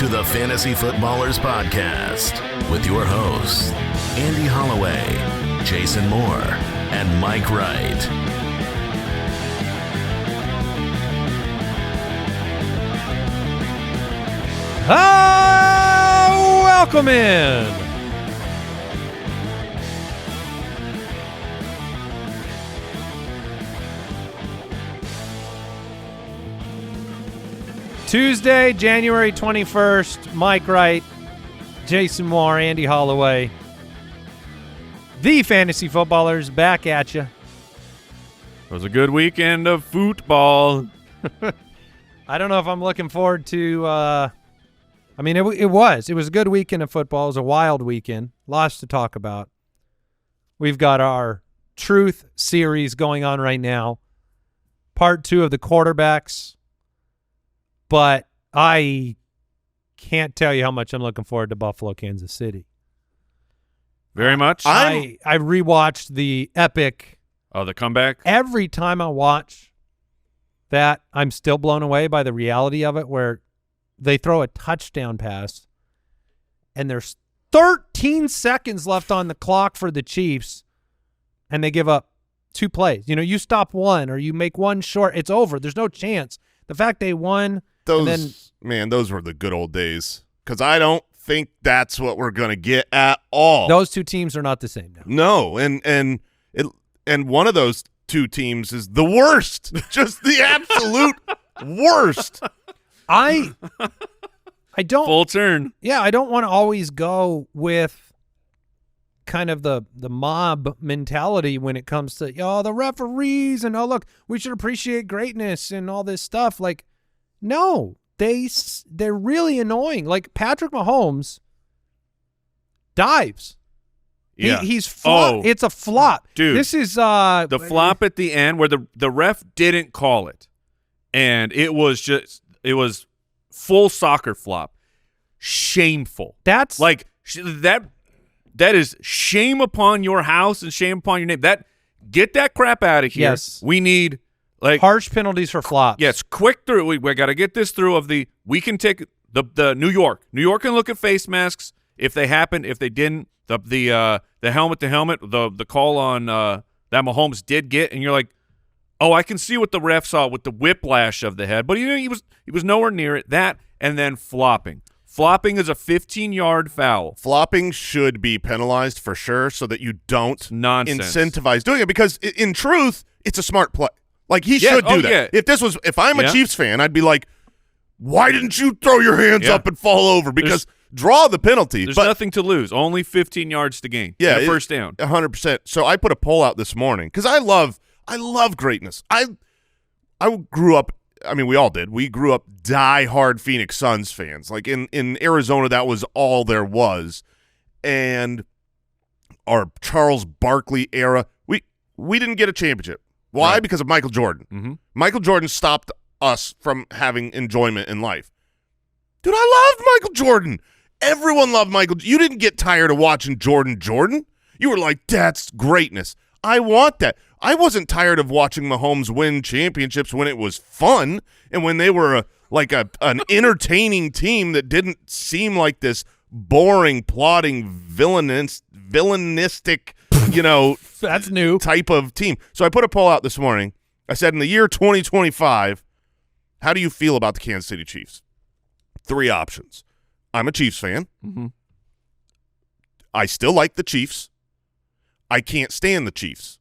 to the Fantasy Footballers Podcast with your hosts, Andy Holloway, Jason Moore, and Mike Wright. Welcome in. Tuesday, January 21st, Mike Wright, Jason Moore, Andy Holloway. The Fantasy Footballers back at you. It was a good weekend of football. I don't know if I'm looking forward to it was a good weekend of football. It was a wild weekend. Lots to talk about. We've got our Truth series going on right now. Part 2 of the quarterbacks. But I can't tell you how much I'm looking forward to Buffalo, Kansas City. Very much. I rewatched the epic. Oh, the comeback? Every time I watch that, I'm still blown away by the reality of it, where they throw a touchdown pass and there's 13 seconds left on the clock for the Chiefs, and they give up 2 plays. You know, you stop one or you make one short, it's over. There's no chance. The fact they won. Those were the good old days, because I don't think that's what we're going to get at all. Those two teams are not the same now. No, and one of those two teams is the worst, just the absolute worst. I don't full turn. Yeah, I don't want to always go with kind of the mob mentality when it comes to the referees and look, we should appreciate greatness and all this stuff. Like, no, they're really annoying. Like Patrick Mahomes dives. Yeah. He's flop. Oh, it's a flop. Dude. This is the flop at the end where the ref didn't call it. And it was full soccer flop. Shameful. That's like that is shame upon your house and shame upon your name. Get that crap out of here. Yes. We need harsh penalties for flops. Yes, quick through. We got to get this through we can take the New York. New York can look at face masks if they happened, if they didn't. The helmet to helmet, the call on that Mahomes did get, and you're like, oh, I can see what the ref saw with the whiplash of the head, but he was nowhere near it. That and then flopping. Flopping is a 15-yard foul. Flopping should be penalized for sure, so that you don't incentivize doing it. Because in truth, it's a smart play. Like he should do that. Yeah. If I'm a Chiefs fan, I'd be like, why didn't you throw your hands up and fall over? Because draw the penalty. There's nothing to lose. Only 15 yards to gain. Yeah, and a first down. 100%. So I put a poll out this morning because I love greatness. I grew up. I mean, we all did. We grew up die-hard Phoenix Suns fans. Like in Arizona, that was all there was. And our Charles Barkley era, we didn't get a championship. Why? Right. Because of Michael Jordan. Mm-hmm. Michael Jordan stopped us from having enjoyment in life. Dude, I loved Michael Jordan. Everyone loved Michael. You didn't get tired of watching Jordan. You were like, that's greatness. I want that. I wasn't tired of watching Mahomes win championships when it was fun and when they were an entertaining team that didn't seem like this boring, plotting, villainistic, that's new type of team. So I put a poll out this morning. I said, in the year 2025, how do you feel about the Kansas City Chiefs? 3 options. I'm a Chiefs fan. Mm-hmm. I still like the Chiefs. I can't stand the Chiefs.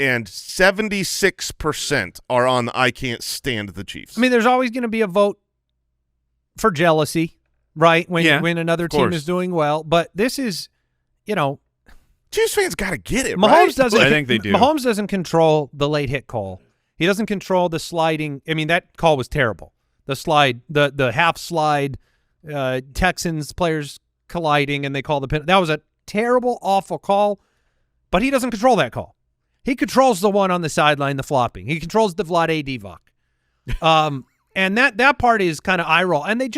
And 76% are on the I can't stand the Chiefs. I mean, there's always going to be a vote for jealousy, right? When another team is doing well. But this is, Chiefs fans got to get it, Mahomes right? doesn't. I think they do. Mahomes doesn't control the late hit call. He doesn't control the sliding. I mean, that call was terrible. The slide, the half slide, Texans players colliding, and they call the pin. That was a terrible, awful call. But he doesn't control that call. He controls the one on the sideline, the flopping. He controls the Vlade Divac. And that part is kind of eye roll. And they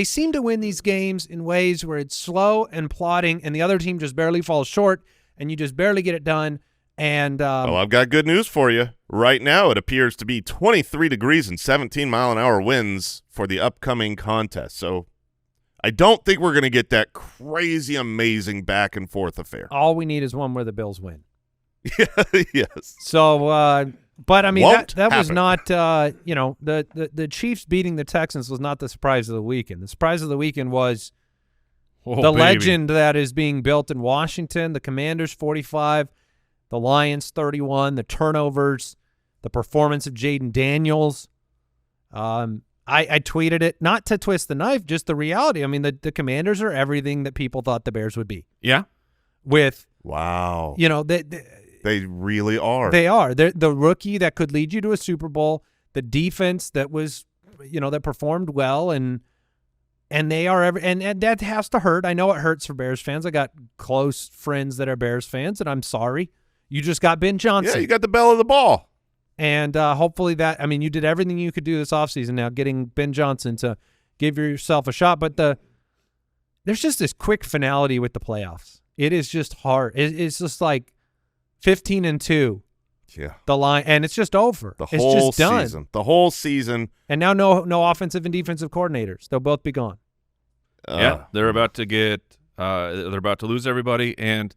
seem to win these games in ways where it's slow and plodding, and the other team just barely falls short, and you just barely get it done. And well, I've got good news for you. Right now, it appears to be 23 degrees and 17-mile-an-hour winds for the upcoming contest. So I don't think we're going to get that crazy, amazing back-and-forth affair. all we need is one where the Bills win. Yes. So, but I mean, Won't that was happen. not, you know, the Chiefs beating the Texans was not the surprise of the weekend. The surprise of the weekend was the legend that is being built in Washington, the Commanders 45, the Lions 31, the turnovers, the performance of Jaden Daniels. I tweeted it, not to twist the knife, just the reality. I mean, the Commanders are everything that people thought the Bears would be. Yeah. With, Wow. you know, They really are. they are. They're the rookie that could lead you to a Super Bowl, the defense that was, you know, that performed well, and they are and that has to hurt. I know it hurts for Bears fans. I got close friends that are Bears fans, and I'm sorry. You just got Ben Johnson. Yeah, you got the bell of the ball. And hopefully that, I mean, you did everything you could do this offseason now, getting Ben Johnson to give yourself a shot. But there's just this quick finality with the playoffs. It is just hard. It's just like 15-2. Yeah. The line, and it's just over. The It's whole just done. season. The whole season. And now no offensive and defensive coordinators. They'll both be gone. Yeah, they're about to get they're about to lose everybody. And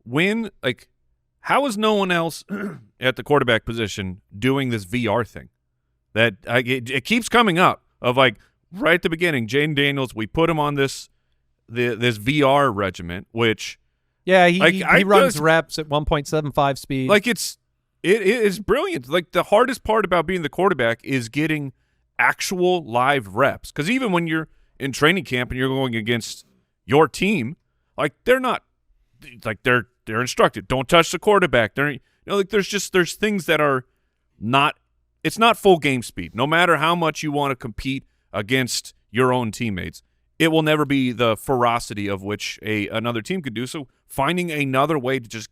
when, like, how is no one else at the quarterback position doing this VR thing? That it keeps coming up of, like, right at the beginning, Jaden Daniels, we put him on this VR regiment, which Yeah, he runs just- reps at 1.75 speed. like it is brilliant. Like, the hardest part about being the quarterback is getting actual live reps, because even when you're in training camp and you're going against your team, like, they're not like they're instructed, don't touch the quarterback. They're, you know, like, there's things that are not, it's not full game speed. No matter how much you want to compete against your own teammates, it will never be the ferocity of which another team could do. So finding another way to just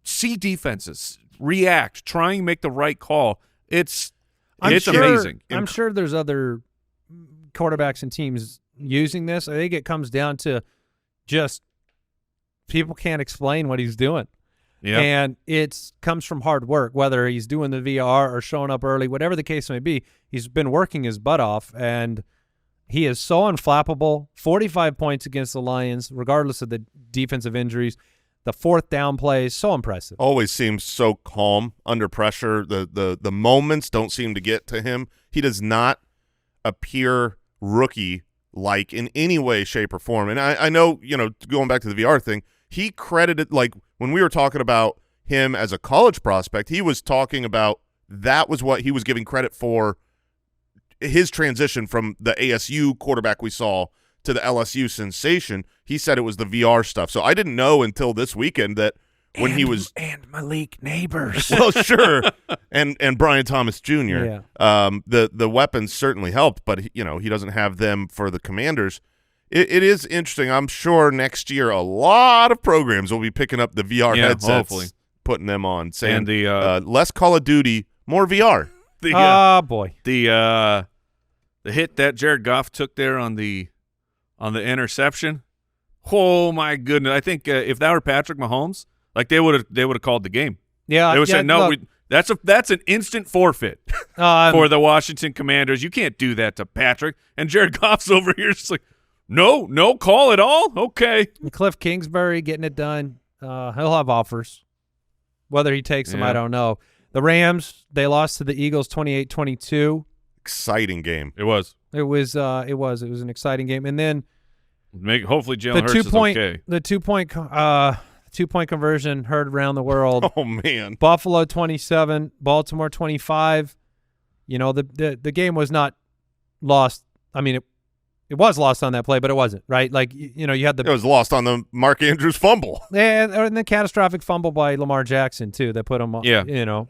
see defenses react, try and make the right call, it's amazing. I'm sure there's other quarterbacks and teams using this. I think it comes down to just people can't explain what he's doing. Yeah. And it comes from hard work, whether he's doing the VR or showing up early, whatever the case may be. He's been working his butt off, and he is so unflappable. 45 points against the Lions, regardless of the defensive injuries. The fourth down plays, so impressive. Always seems so calm under pressure. The moments don't seem to get to him. He does not appear rookie-like in any way, shape, or form. And I know, you know, going back to the VR thing, he credited, like, when we were talking about him as a college prospect, he was talking about that was what he was giving credit for, his transition from the ASU quarterback we saw to the LSU sensation. He said it was the VR stuff. So I didn't know until this weekend that when he was – and Malik Neighbors. well, sure, and Brian Thomas Jr. Yeah. The weapons certainly helped, but you know, he doesn't have them for the Commanders. It is interesting. I'm sure next year a lot of programs will be picking up the VR headsets, hopefully, putting them on, saying and the less Call of Duty, more VR. Oh, boy. The hit that Jared Goff took there on the interception. Oh my goodness! I think if that were Patrick Mahomes, like, they would have called the game. Yeah, They would yeah, say, no, look, that's an instant forfeit for the Washington Commanders. You can't do that to Patrick. And Jared Goff's over here just like, no call at all? Okay. Cliff Kingsbury getting it done. He'll have offers. Whether he takes them, I don't know. The Rams, they lost to the Eagles 28-22. Exciting game. It was. It was an exciting game. And then Hopefully Jalen Hurts is okay. the 2-point conversion heard around the world. Oh man. Buffalo 27, Baltimore 25. You know, the game was not lost. I mean, it was lost on that play, but it wasn't, right? Like, you know, you had It was lost on the Mark Andrews fumble. and the catastrophic fumble by Lamar Jackson too that put him you know,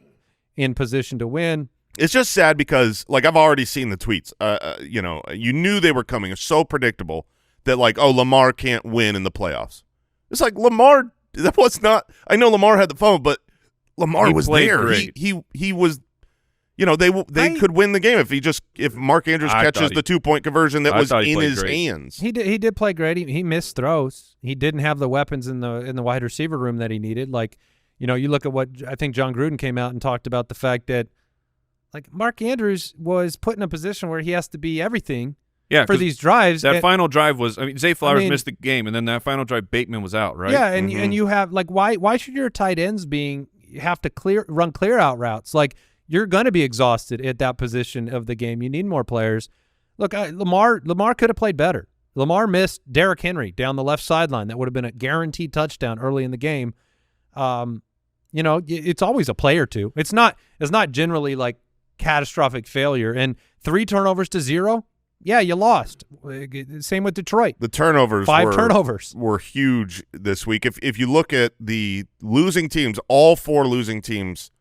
in position to win. It's just sad because, like, I've already seen the tweets. You know, you knew they were coming. It's so predictable that, like, oh, Lamar can't win in the playoffs. It's like Lamar. That was not. I know Lamar had the fumble, but Lamar was played there. great. He was. You know, they could win the game if Mark Andrews catches the 2-point conversion that was in his hands. He did play great. He missed throws. He didn't have the weapons in the wide receiver room that he needed. Like, You know, you look at what I think John Gruden came out and talked about the fact that, like, Mark Andrews was put in a position where he has to be everything for these drives. That final drive was, Zay Flowers missed the game, and then that final drive, Bateman was out, right? Yeah, and you have, like, why should your tight ends have to run clear out routes? Like, you're going to be exhausted at that position of the game. You need more players. Look, Lamar could have played better. Lamar missed Derrick Henry down the left sideline. That would have been a guaranteed touchdown early in the game. You know, it's always a play or two. It's not generally like catastrophic failure. And 3 turnovers to 0, yeah, you lost. Same with Detroit. The turnovers, 5 turnovers were huge this week. If you look at the losing teams, all 4 losing teams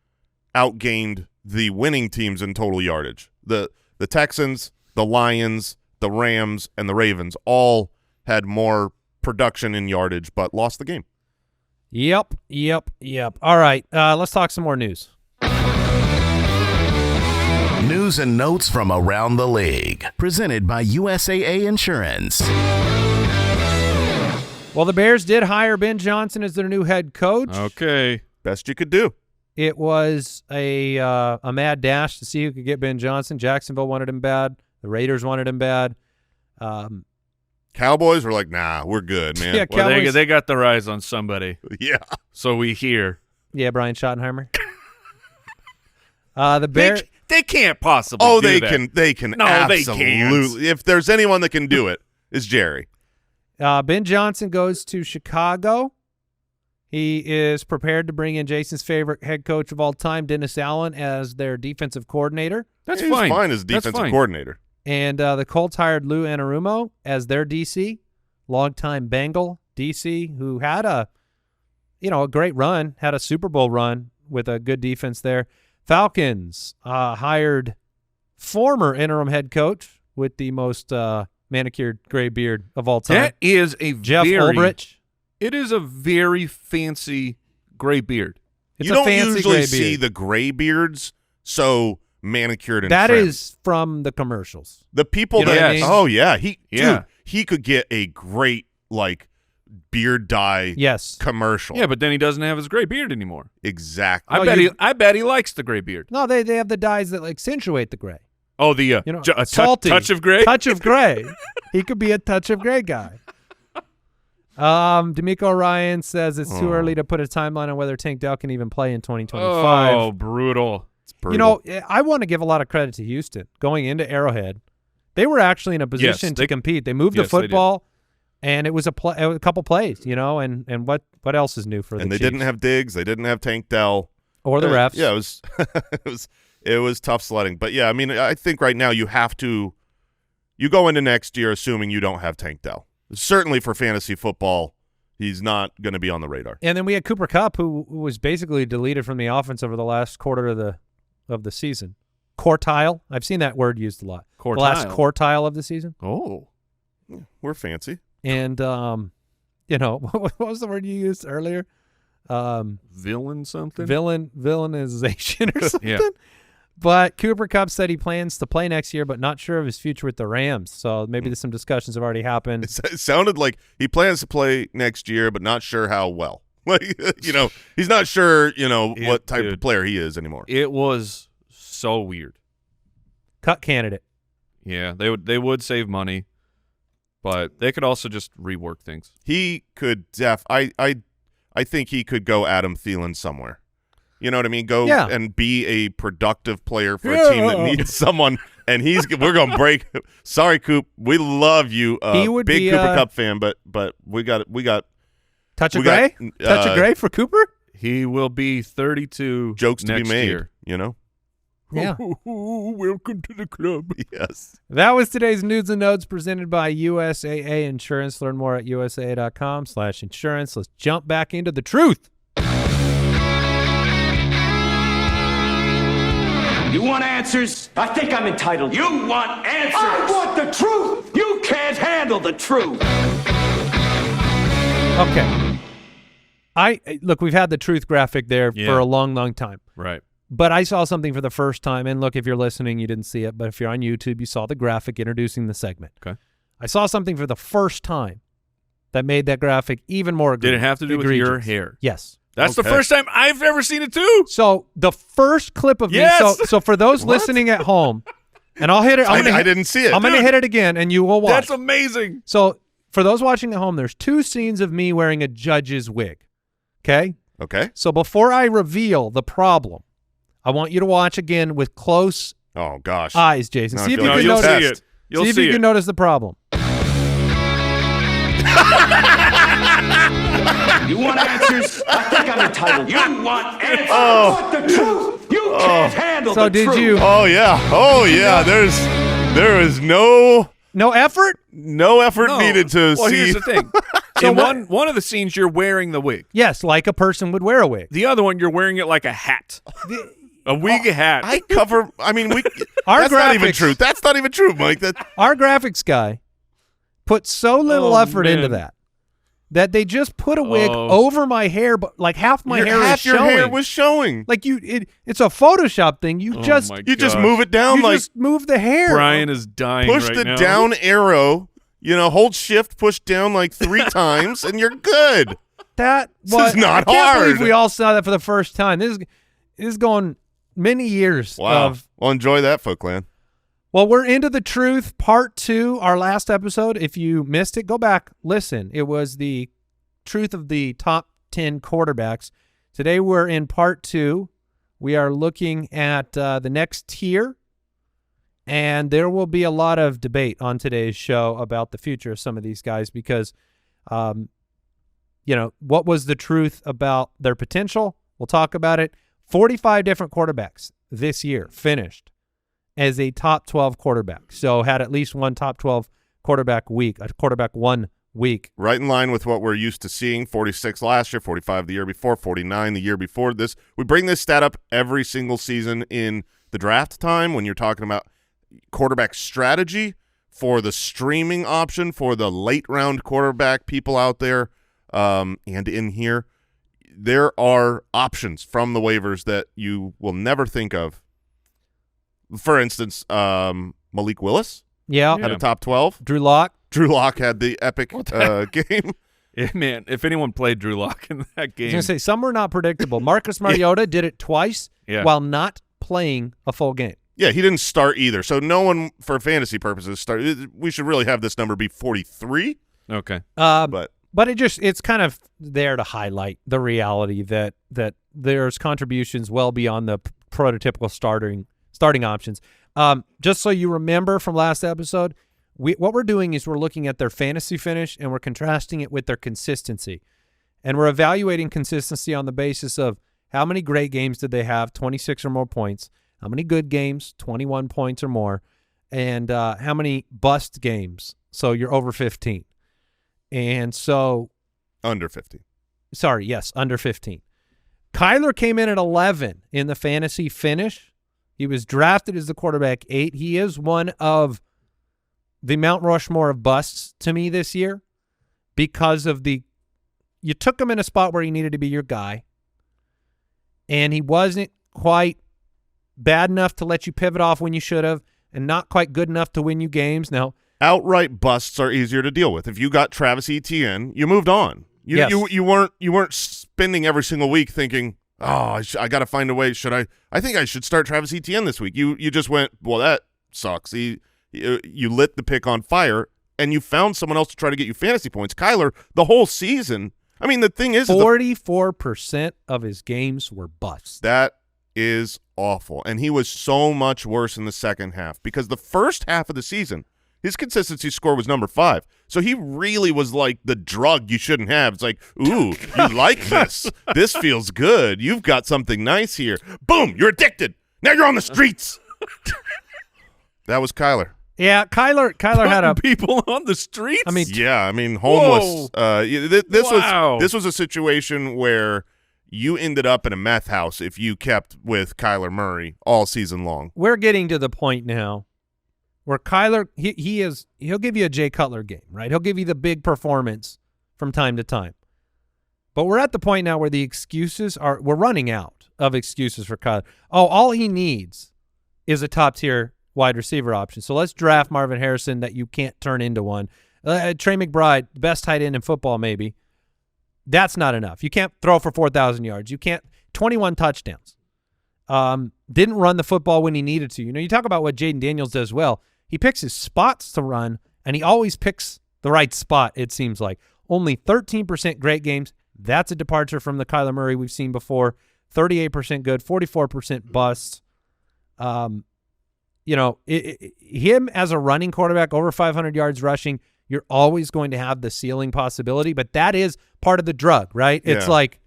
outgained the winning teams in total yardage. The Texans, the Lions, the Rams, and the Ravens all had more production in yardage but lost the game. Yep. All right, let's talk some more news. News and notes from around the league, presented by USAA Insurance. Well, the Bears did hire Ben Johnson as their new head coach. Okay. Best you could do. It was a mad dash to see who could get Ben Johnson. Jacksonville wanted him bad. The Raiders wanted him bad. Cowboys were like, nah, we're good, man. Yeah, Well, Cowboys, they got their eyes on somebody. Yeah. So we hear. yeah, Brian Schottenheimer. The Bears. They can't possibly Oh, do they that. they can No, they absolutely. can't. If there's anyone that can do it, it's Jerry. Ben Johnson goes to Chicago. He is prepared to bring in Jason's favorite head coach of all time, Dennis Allen, as their defensive coordinator. That's He's fine. fine as That's defensive fine. coordinator. And the Colts hired Lou Anarumo as their DC, longtime Bengal DC, who had a great run, had a Super Bowl run with a good defense there. Falcons hired former interim head coach with the most manicured gray beard of all time. That is a Jeff very, Ulbrich. It is a very fancy gray beard. It's You a don't fancy usually gray see beard. the gray beards so manicured and That trimmed. is from the commercials. The people You know that what I mean? oh yeah, Yeah. he could get a great like beard dye Yes. commercial. Yeah, but then he doesn't have his gray beard anymore. Exactly. I bet he likes the gray beard. No, they have the dyes that accentuate the gray. Oh, the Salty. touch of gray. Touch of gray. He could be a touch of gray guy. D'Amico Ryan says it's too early to put a timeline on whether Tank Dell can even play in 2025. Oh, brutal. It's brutal. You know, I want to give a lot of credit to Houston. Going into Arrowhead, they were actually in a position to compete. They moved to football, and it was a couple plays, and what else is new for the and they Chiefs? didn't have Diggs, they didn't have Tank Dell. Or the refs. Yeah, it was tough sledding. But yeah, I mean, I think right now you go into next year assuming you don't have Tank Dell. Certainly for fantasy football, he's not going to be on the radar. And then we had Cooper Kupp, who was basically deleted from the offense over the last quarter of the season. Quartile. I've seen that word used a lot. Quartile. The last quartile of the season. Oh. We're fancy. And what was the word you used earlier? Villain something? Villainization or something. Yeah. But Cooper Kupp said he plans to play next year, but not sure of his future with the Rams. So maybe there's some discussions have already happened. It sounded like he plans to play next year, but not sure how well. Like, he's not sure, what type of player he is anymore. It was so weird. Cut candidate. Yeah, they would save money, but they could also just rework things. He could I think he could go Adam Thielen somewhere. You know what I mean? Go and be a productive player for a team that needs someone. And we're going to break. Sorry, Coop. We love you. He would big be, Cooper Kupp fan, but we got touch of gray? Touch of gray for Cooper? He will be 32 jokes to next be made, year. Yeah. Welcome to the club. Yes. That was today's News and Notes presented by USAA Insurance. Learn more at usaa.com/insurance. Let's jump back into the truth. You want answers? I think I'm entitled. You want answers? I want the truth. You can't handle the truth. Okay. Look, we've had the truth graphic there for a long, long time. Right. But I saw something for the first time. And look, if you're listening, you didn't see it. But if you're on YouTube, you saw the graphic introducing the segment. Okay. I saw something for the first time that made that graphic even more egregious. Did it have to do with your hair? Yes. That's Okay. the first time I've ever seen it too. So the first clip of Yes! me. So for those listening at home, and I'll hit it. I didn't see it. I'm going to hit it again, and you will watch. That's amazing. So for those watching at home, there's 2 scenes of me wearing a judge's wig. Okay? Okay. So before I reveal the problem, I want you to watch again with close Oh, gosh. eyes, Jason. No, I See if feel you like can you'll notice. see it. You'll see if see you it. can notice the problem. You want answers? I think I'm entitled. You want answers? Oh. I want the truth. You can't handle So the did truth. you? Oh, yeah. Oh, yeah. There is no effort? effort No. needed to well, see. here's the thing. In one of the scenes, you're wearing the wig. Yes, like a person would wear a wig. The other one, you're wearing it like a hat. A wig hat. I cover. I mean, Our that's not even graphics- true. That's not even true, Mike. Our graphics guy put so little Oh, effort into man. that they just put a wig Oh. over my hair, but like half my hair half is your showing. hair was showing. Like it's a Photoshop thing. You Oh just my You just gosh. move it down, you like just move the hair. Brian is dying push right the now. down arrow. Hold shift, push down like 3 times, and you're good. That This is not I can't believe hard. we all saw that for the first time. This is going many years Wow. of. Well, enjoy that, Foot Clan. Well, we're into the truth, part 2, our last episode. If you missed it, go back, listen. It was the truth of the top 10 quarterbacks. Today we're in part 2. We are looking at the next tier, and there will be a lot of debate on today's show about the future of some of these guys because, what was the truth about their potential? We'll talk about it. 45 different quarterbacks this year finished as a top 12 quarterback. So had at least one top 12 quarterback week, a quarterback 1 week. Right in line with what we're used to seeing. 46 last year, 45 the year before, 49 the year before this. We bring this stat up every single season in the draft time when you're talking about quarterback strategy for the streaming option for the late round quarterback people out there. And in here, there are options from the waivers that you will never think of. For instance, Malik Willis Yeah. had a top 12. Drew Lock. Drew Lock had the epic game. Yeah, man, if anyone played Drew Lock in that I was game, going to say, some were not predictable. Marcus Mariota did it twice Yeah. while not playing a full game. Yeah, he didn't start either. So no one, for fantasy purposes, started. We should really have this number be 43. okay. But it's kind of there to highlight the reality that there's contributions well beyond the prototypical starting options. Just so you remember from last episode, what we're doing is we're looking at their fantasy finish and we're contrasting it with their consistency. And we're evaluating consistency on the basis of how many great games did they have, 26 or more points, how many good games, 21 points or more, and how many bust games, so you're over 15. And so Under 50. sorry, yes, under 15. Kyler came in at 11 in the fantasy finish. He was drafted as the quarterback 8. He is one of the Mount Rushmore of busts to me this year because of you took him in a spot where he needed to be your guy, and he wasn't quite bad enough to let you pivot off when you should have, and not quite good enough to win you games. Now, Outright busts are easier to deal with. If you got Travis Etienne, you moved on. Yes. You weren't spending every single week thinking, oh, I got to find a way. I think I should start Travis Etienne this week. You just went, well, that sucks. You lit the pick on fire, and you found someone else to try to get you fantasy points. Kyler, the whole season. I mean, the thing is 44% of his games were busts. that is awful, and he was so much worse in the second half because the first half of the season, his consistency score was number 5. So he really was like the drug you shouldn't have. It's like, ooh, you like this. This feels good. You've got something nice here. Boom, you're addicted. Now you're on the streets. That was Kyler. Yeah, Kyler had a people on the streets. I mean, Yeah, I mean, homeless. Wow. This was a situation where you ended up in a meth house if you kept with Kyler Murray all season long. we're getting to the point now where Kyler he'll give you a Jay Cutler game, right? He'll give you the big performance from time to time. But we're at the point now where we're running out of excuses for Kyler. Oh, all he needs is a top-tier wide receiver option. So let's draft Marvin Harrison that you can't turn into one. Trey McBride, best tight end in football maybe. That's not enough. You can't throw for 4,000 yards. You can't 21 touchdowns. Didn't run the football when he needed to. You talk about what Jaden Daniels does well. He picks his spots to run, and he always picks the right spot, it seems like. Only 13% great games. That's a departure from the Kyler Murray we've seen before. 38% good, 44% bust. Him as a running quarterback, over 500 yards rushing, you're always going to have the ceiling possibility, but that is part of the drug, right? Yeah. It's like,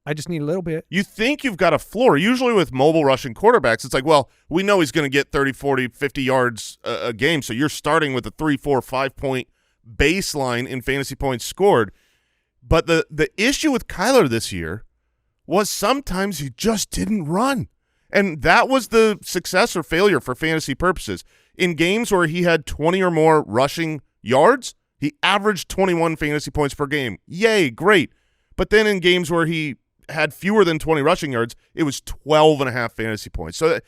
I just need a little bit. You think you've got a floor. Usually with mobile rushing quarterbacks, it's like, well, we know he's going to get 30, 40, 50 yards a game, so you're starting with a 3, 4, 5-point baseline in fantasy points scored. But the issue with Kyler this year was sometimes he just didn't run. And that was the success or failure for fantasy purposes. In games where he had 20 or more rushing yards, he averaged 21 fantasy points per game. Yay, great. But then in games where he had fewer than 20 rushing yards, it was 12.5 fantasy points. So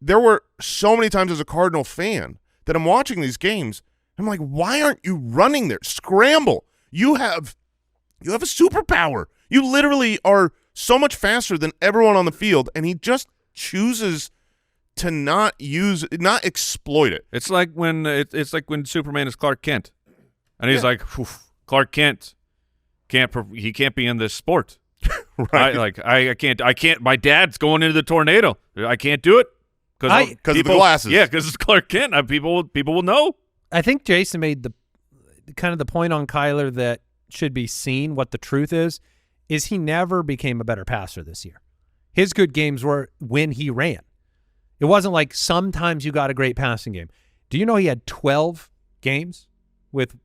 there were so many times as a Cardinal fan that I'm watching these games, I'm like, why aren't you running there? Scramble. You have a superpower. You literally are so much faster than everyone on the field, and he just chooses to not exploit it. It's like when when Superman is Clark Kent, and he's like, Clark Kent can't be in this sport. Right? I can't. My dad's going into the tornado. I can't do it because of the glasses. Yeah, because it's Clark Kent. People will know. I think Jason made the point on Kyler that should be seen. What the truth is he never became a better passer this year. His good games were when he ran. It wasn't like sometimes you got a great passing game. Do you know he had 12 games with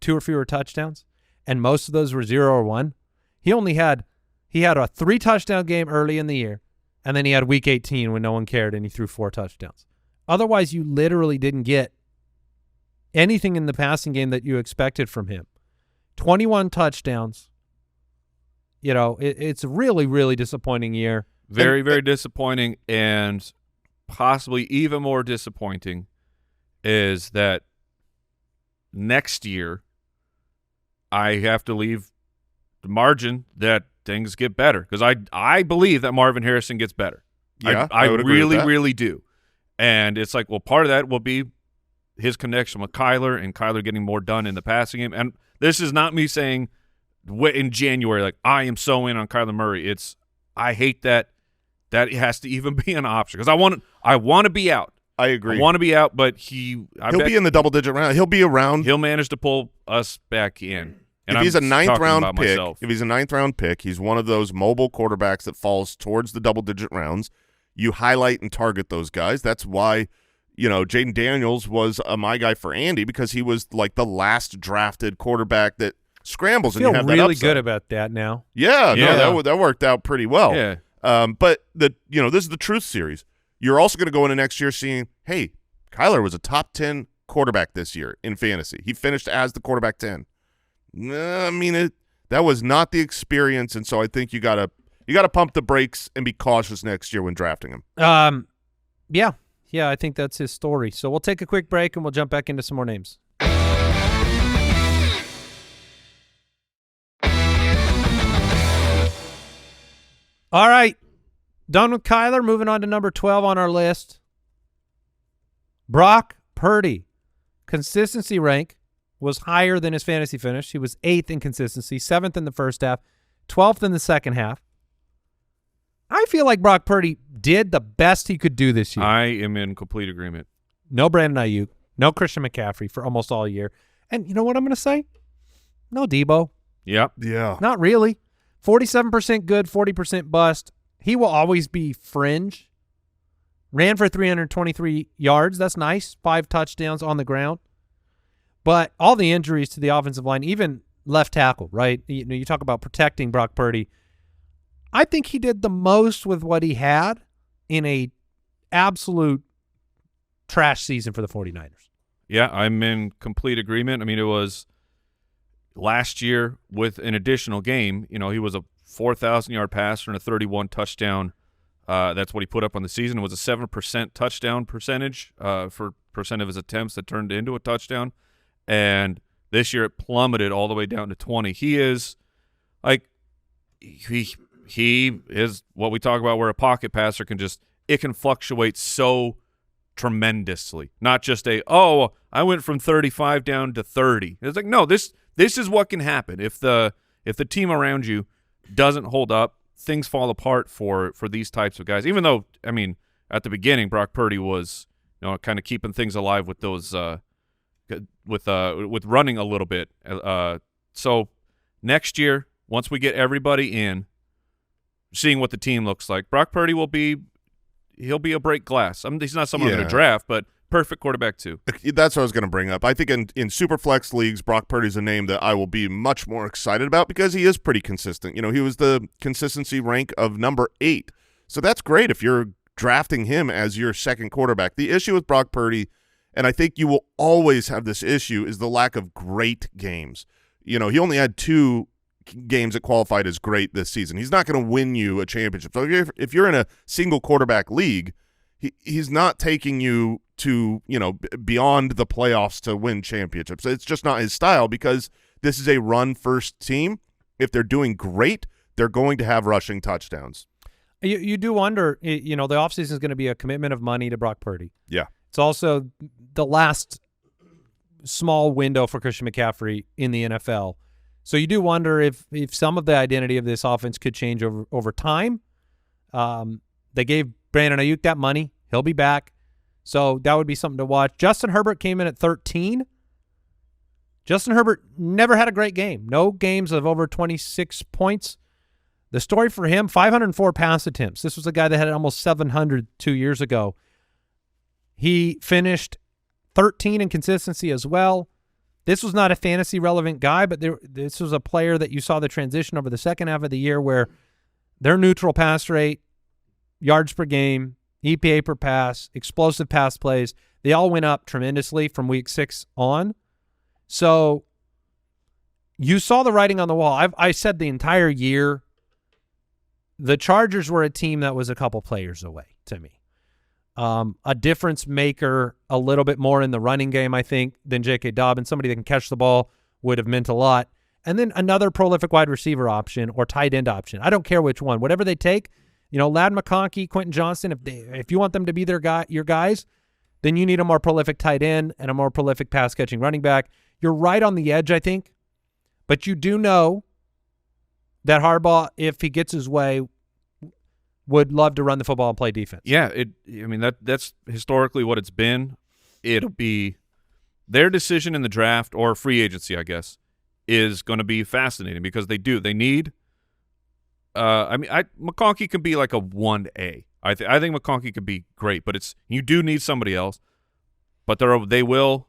2 or fewer touchdowns, and most of those were 0 or 1? He had a 3-touchdown game early in the year, and then he had week 18 when no one cared, and he threw 4 touchdowns. Otherwise, you literally didn't get anything in the passing game that you expected from him. 21 touchdowns. It's a really, really disappointing year. Very, very disappointing, and possibly even more disappointing is that next year I have to leave the margin that things get better, because I believe that Marvin Harrison gets better. Yeah, I would agree really, with that. really do. And it's like, well, part of that will be his connection with Kyler and Kyler getting more done in the passing game. And this is not me saying in January, like, I am so in on Kyler Murray. I hate that it has to even be an option, because I want to be out. I agree. I want to be out, but he'll be in the double-digit round. He'll be around. He'll manage to pull us back in. And If he's a ninth-round pick, he's one of those mobile quarterbacks that falls towards the double-digit rounds. You highlight and target those guys. That's why, Jaden Daniels was my guy for Andy, because he was like the last drafted quarterback that scrambles, and you have that really upside. good about that now. Yeah. No, that worked out pretty well. Yeah. But this is the truth series. You're also going to go into next year seeing, hey, Kyler was a top 10 quarterback this year in fantasy. He finished as the quarterback 10. I mean, that was not the experience, and so I think you gotta pump the brakes and be cautious next year when drafting him. Yeah, I think that's his story. So we'll take a quick break and we'll jump back into some more names. All right, done with Kyler. Moving on to number 12 on our list. Brock Purdy. Consistency rank was higher than his fantasy finish. He was 8th in consistency, 7th in the first half, 12th in the second half. I feel like Brock Purdy did the best he could do this year. I am in complete agreement. No Brandon Ayuk, no Christian McCaffrey for almost all year. And you know what I'm going to say? No Debo. Yep. Yeah. Not really. 47% good, 40% bust. He will always be fringe. Ran for 323 yards. That's nice. 5 touchdowns on the ground. But all the injuries to the offensive line, even left tackle, right? You talk about protecting Brock Purdy. I think he did the most with what he had in a absolute trash season for the 49ers. Yeah, I'm in complete agreement. I mean, it was last year with an additional game. He was a 4,000-yard passer and a 31 touchdown. That's what he put up on the season. It was a 7% touchdown percentage for percent of his attempts that turned into a touchdown. And this year it plummeted all the way down to 20. He is he is what we talk about, where a pocket passer can fluctuate so tremendously. Not just I went from 35 down to 30. It's like, no, this is what can happen if the team around you doesn't hold up. Things fall apart for these types of guys. Even though, I mean, at the beginning, Brock Purdy was, kind of keeping things alive with those with running a little bit. So next year, once we get everybody in, seeing what the team looks like, Brock Purdy he'll be a break glass. I mean, he's not someone I'm going to draft, but perfect quarterback too. That's what I was going to bring up. I think in Superflex leagues, Brock Purdy's a name that I will be much more excited about because he is pretty consistent. He was the consistency rank of number 8. So that's great if you're drafting him as your second quarterback. The issue with Brock Purdy, and I think you will always have this issue, is the lack of great games. He only had 2 games that qualified as great this season. He's not going to win you a championship. So if you're in a single quarterback league, he's not taking you to, beyond the playoffs to win championships. It's just not his style because this is a run-first team. If they're doing great, they're going to have rushing touchdowns. You do wonder, the offseason is going to be a commitment of money to Brock Purdy. Yeah. It's also the last small window for Christian McCaffrey in the NFL. So you do wonder if some of the identity of this offense could change over time. They gave Brandon Ayuk that money. He'll be back. So that would be something to watch. Justin Herbert came in at 13. Justin Herbert never had a great game. No games of over 26 points. The story for him, 504 pass attempts. This was a guy that had almost 700 2 years ago. He finished 13 in consistency as well. This was not a fantasy-relevant guy, but this was a player that you saw the transition over the second half of the year where their neutral pass rate, yards per game, EPA per pass, explosive pass plays, they all went up tremendously from week 6 on. So you saw the writing on the wall. I said the entire year the Chargers were a team that was a couple players away to me. A difference maker a little bit more in the running game, I think, than J.K. Dobbins. Somebody that can catch the ball would have meant a lot. And then another prolific wide receiver option or tight end option. I don't care which one. Whatever they take, Ladd McConkey, Quentin Johnston, if you want them to be your guys, then you need a more prolific tight end and a more prolific pass-catching running back. You're right on the edge, I think. But you do know that Harbaugh, if he gets his way, would love to run the football and play defense. Yeah, that's historically what it's been. It'll be their decision in the draft or free agency, I guess, is going to be fascinating because they need. McConkey could be like a 1A. I think McConkey could be great, but you do need somebody else. But they will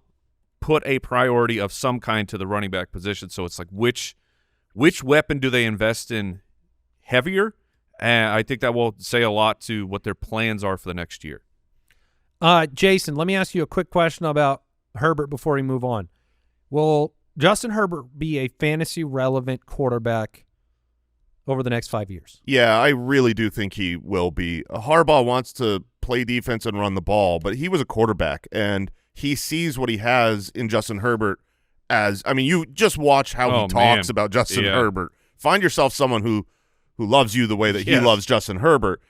put a priority of some kind to the running back position. So it's like which weapon do they invest in heavier? And I think that will say a lot to what their plans are for the next year. Jason, let me ask you a quick question about Herbert before we move on. Will Justin Herbert be a fantasy-relevant quarterback over the next 5 years? Yeah, I really do think he will be. Harbaugh wants to play defense and run the ball, but he was a quarterback, and he sees what he has in Justin Herbert as – you just watch how he talks about Justin Herbert. Find yourself someone who loves you the way that he loves Justin Herbert.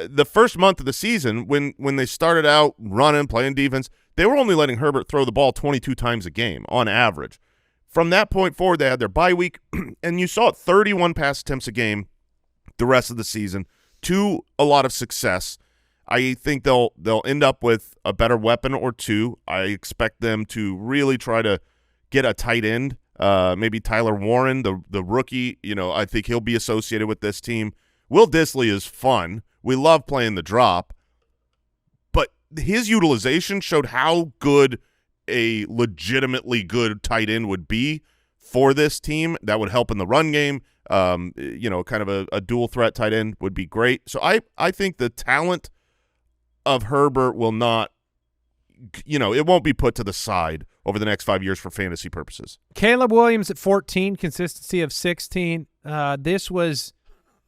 The first month of the season, when they started out running, playing defense, they were only letting Herbert throw the ball 22 times a game on average. From that point forward, they had their bye week, and you saw 31 pass attempts a game the rest of the season, to a lot of success. I think they'll end up with a better weapon or two. I expect them to really try to get a tight end. Maybe Tyler Warren, the rookie, I think he'll be associated with this team. Will Dissly is fun. We love playing the drop. But his utilization showed how good a legitimately good tight end would be for this team. That would help in the run game. Kind of a dual threat tight end would be great. So I think the talent of Herbert will not, it won't be put to the side over the next 5 years for fantasy purposes. Caleb Williams at 14, consistency of 16. This was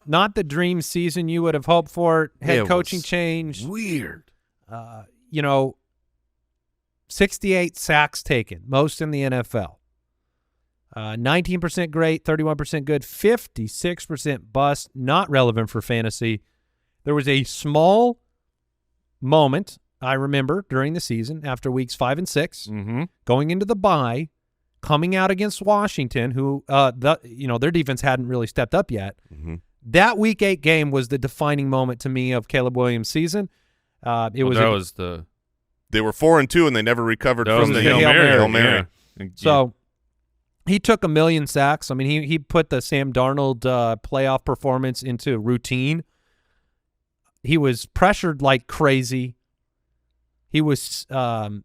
not the dream season you would have hoped for. Head coaching change. Weird. 68 sacks taken, most in the NFL. 19% great, 31% good, 56% bust, not relevant for fantasy. There was a small moment, I remember, during the season after weeks 5 and 6, going into the bye, coming out against Washington, who their defense hadn't really stepped up yet. That Week 8 game was the defining moment to me of Caleb Williams' season. They were 4-2 and they never recovered from the Hail Mary. Yeah. So he took 1 million sacks. I mean, he put the Sam Darnold playoff performance into routine. He was pressured like crazy. He was 69%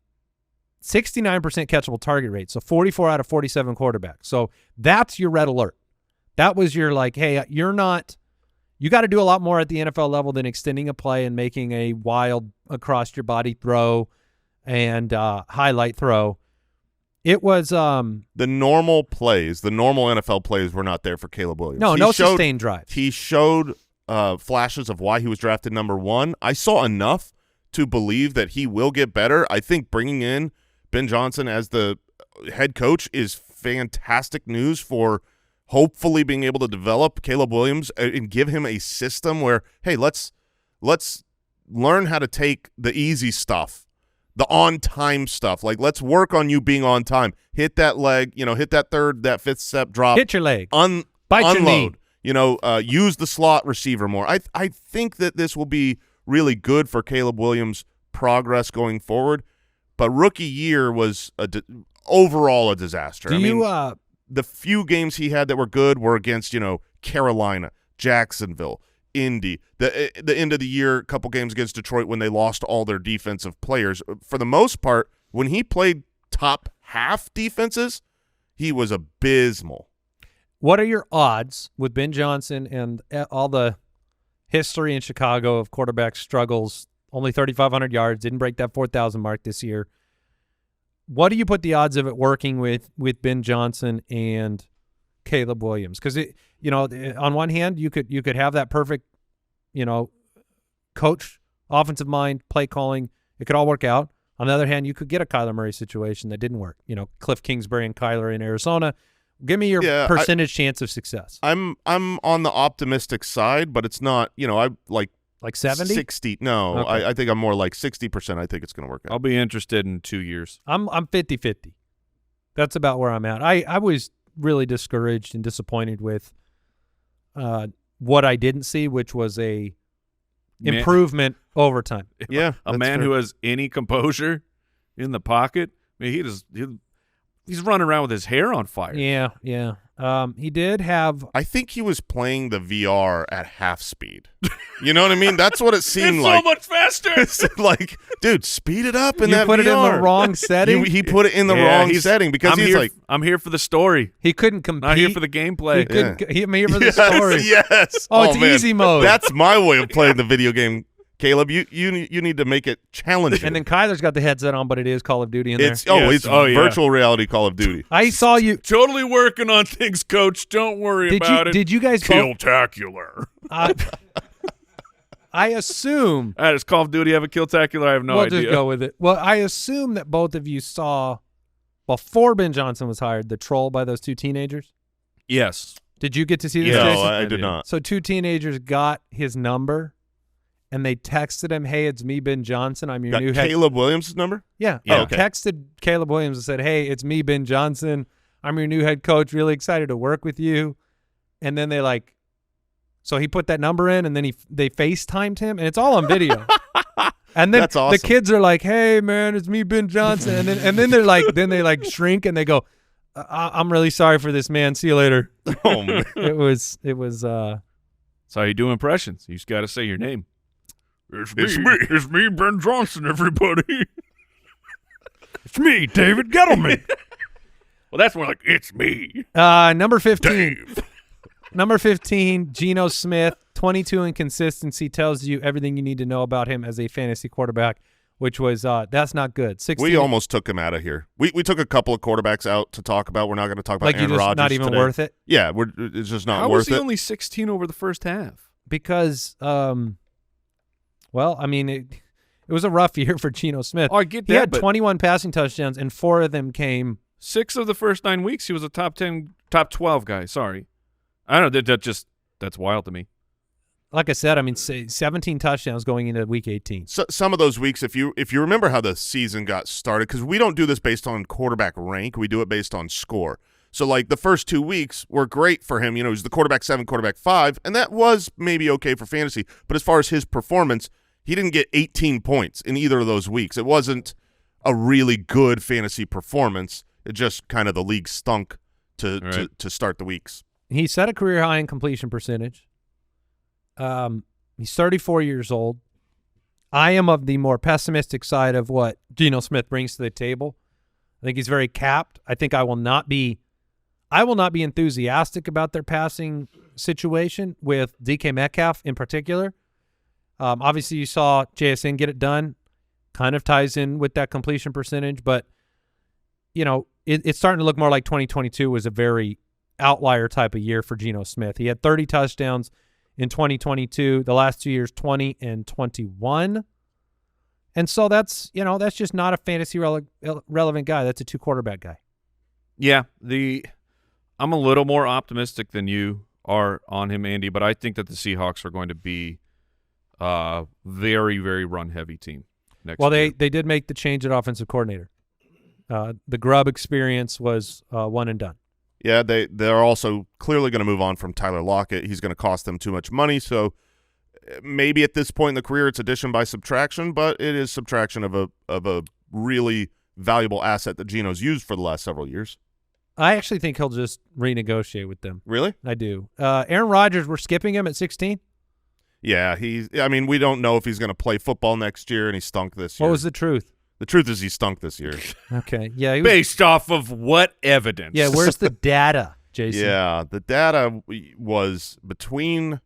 catchable target rate, so 44 out of 47 quarterbacks. So that's your red alert. That was your hey, you got to do a lot more at the NFL level than extending a play and making a wild across your body throw and highlight throw. It was the normal plays, the normal NFL plays were not there for Caleb Williams. No sustained drives. He showed flashes of why he was drafted number 1. I saw enough to believe that he will get better. I think bringing in Ben Johnson as the head coach is fantastic news for hopefully being able to develop Caleb Williams and give him a system where, hey, let's learn how to take the easy stuff, the on-time stuff. Let's work on you being on time. Hit that leg, hit that third, that fifth step drop. Hit your leg. Bite unload. Your knee. Use the slot receiver more. I think that this will be really good for Caleb Williams' progress going forward. But rookie year was overall a disaster. The few games he had that were good were against, Carolina, Jacksonville, Indy. The end of the year, a couple games against Detroit when they lost all their defensive players. For the most part, when he played top half defenses, he was abysmal. What are your odds with Ben Johnson and all the history in Chicago of quarterback struggles? Only 3,500 yards, didn't break that 4,000 mark this year. What do you put the odds of it working with Ben Johnson and Caleb Williams? Because on one hand, you could have that perfect, coach, offensive mind, play calling. It could all work out. On the other hand, you could get a Kyler Murray situation that didn't work. Cliff Kingsbury and Kyler in Arizona. Give me your percentage chance of success. I'm on the optimistic side, but it's not. I like 70, 60. No, okay. I think I'm more like 60%. I think it's going to work out. I'll be interested in 2 years. I'm 50-50. That's about where I'm at. I was really discouraged and disappointed with what I didn't see, which was a improvement over time. Yeah, a man who has any composure in the pocket. I mean, he's running around with his hair on fire. Yeah. He did have. I think he was playing the VR at half speed. You know what I mean? That's what it seemed it's like. So much faster. It's like, dude, speed it up in you that put VR. It in the wrong setting. He put it in the wrong setting because I'm here for the story. He couldn't compete. Not here for the gameplay. I'm here for the story. Yes. Oh, it's easy mode. That's my way of playing the video game. Caleb, you need to make it challenging. And then Kyler's got the headset on, but it is Call of Duty in there. It's virtual reality Call of Duty. I saw you totally working on things, Coach. Don't worry about it. Did you guys Killtacular? I assume. Does Call of Duty have a Killtacular? I have no idea. We'll just go with it. Well, I assume that both of you saw before Ben Johnson was hired the troll by those 2 teenagers. Yes. Did you get to see this? No, I did not. So 2 teenagers got his number. And they texted him, "Hey, it's me, Ben Johnson. I'm your new head." Caleb Williams' number? Yeah. Okay. Texted Caleb Williams and said, "Hey, it's me, Ben Johnson. I'm your new head coach. Really excited to work with you." And then so he put that number in, and then they FaceTimed him, and it's all on video. And then That's awesome. The kids are like, "Hey, man, it's me, Ben Johnson." And then they're like, they shrink and they go, "I'm really sorry for this, man. See you later." Oh man. It was. That's how you do impressions. You just got to say your name. It's me, Ben Johnson, everybody. It's me, David Gettleman. Well, that's more like, it's me. Number 15. Dave. Number 15, Geno Smith. 22 in consistency tells you everything you need to know about him as a fantasy quarterback, which was that's not good. 16. We almost took him out of here. We took a couple of quarterbacks out to talk about. We're not going to talk about Aaron Rodgers not even today. worth it? Yeah, it's just not How worth was he it. only 16 over the first half? Because it was a rough year for Geno Smith. Oh, I get that. He had but 21 passing touchdowns, and 4 of them came 6 of the first 9 weeks, he was a top 10, top 12 guy. Sorry. I don't know. That's wild to me. Like I said, I mean, 17 touchdowns going into week 18. So some of those weeks, if you remember how the season got started, because we don't do this based on quarterback rank, we do it based on score. So like the first 2 weeks were great for him. You know, he was the quarterback 7, quarterback 5, and that was maybe okay for fantasy. But as far as his performance, he didn't get 18 points in either of those weeks. It wasn't a really good fantasy performance. It just kind of the league stunk to start the weeks. He set a career high in completion percentage. He's 34 years old. I am of the more pessimistic side of what Geno Smith brings to the table. I think he's very capped. I think I will not be enthusiastic about their passing situation with DK Metcalf in particular. Obviously, you saw JSN get it done. Kind of ties in with that completion percentage, but you know, it's starting to look more like 2022 was a very outlier type of year for Geno Smith. He had 30 touchdowns in 2022. The last 2 years, 20 and 21. And so that's just not a fantasy relevant guy. That's a 2-quarterback guy. Yeah, I'm a little more optimistic than you are on him, Andy, but I think that the Seahawks are going to be a very, very run-heavy team next year. They did make the change at offensive coordinator. The Grubb experience was one and done. Yeah, they're also clearly going to move on from Tyler Lockett. He's going to cost them too much money, so maybe at this point in the career it's addition by subtraction, but it is subtraction of a really valuable asset that Geno's used for the last several years. I actually think he'll just renegotiate with them. Really? I do. Aaron Rodgers, we're skipping him at 16? Yeah, we don't know if he's going to play football next year, and he stunk this year. What was the truth? The truth is he stunk this year. Okay. Yeah. Based off of what evidence? Yeah, where's the data, Jason? Yeah, the data was between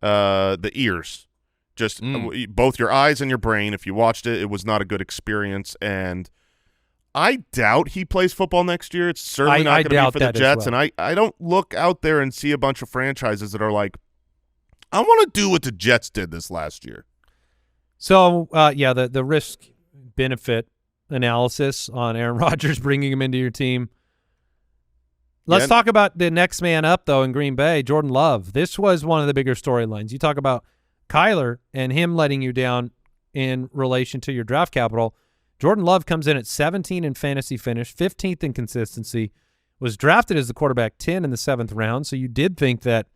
the ears. Just both your eyes and your brain. If you watched it, it was not a good experience, and I doubt he plays football next year. It's certainly not going to be for the Jets, well. and I don't look out there and see a bunch of franchises that are like, I want to do what the Jets did this last year. So, the risk-benefit analysis on Aaron Rodgers bringing him into your team. Let's talk about the next man up, though, in Green Bay, Jordan Love. This was one of the bigger storylines. You talk about Kyler and him letting you down in relation to your draft capital. Jordan Love comes in at 17 in fantasy finish, 15th in consistency, was drafted as the quarterback 10 in the 7th round. So you did think that,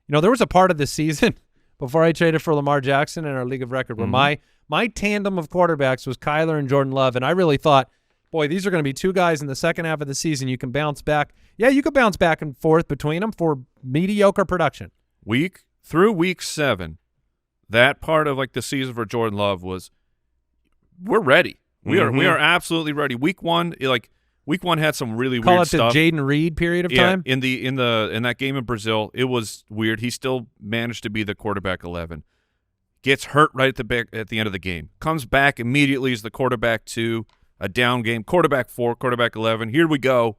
there was a part of the season before I traded for Lamar Jackson in our League of Record where my tandem of quarterbacks was Kyler and Jordan Love, and I really thought, boy, these are going to be two guys in the second half of the season you can bounce back. Yeah, you could bounce back and forth between them for mediocre production. Through week 7, that part of like the season for Jordan Love was, we're ready. We are absolutely ready. Week 1 had some really weird stuff. Call it the Jaden Reed period of time. In that game in Brazil, it was weird. He still managed to be the quarterback 11. Gets hurt right at the end of the game. Comes back immediately as the quarterback 2, a down game. Quarterback 4, quarterback 11. Here we go.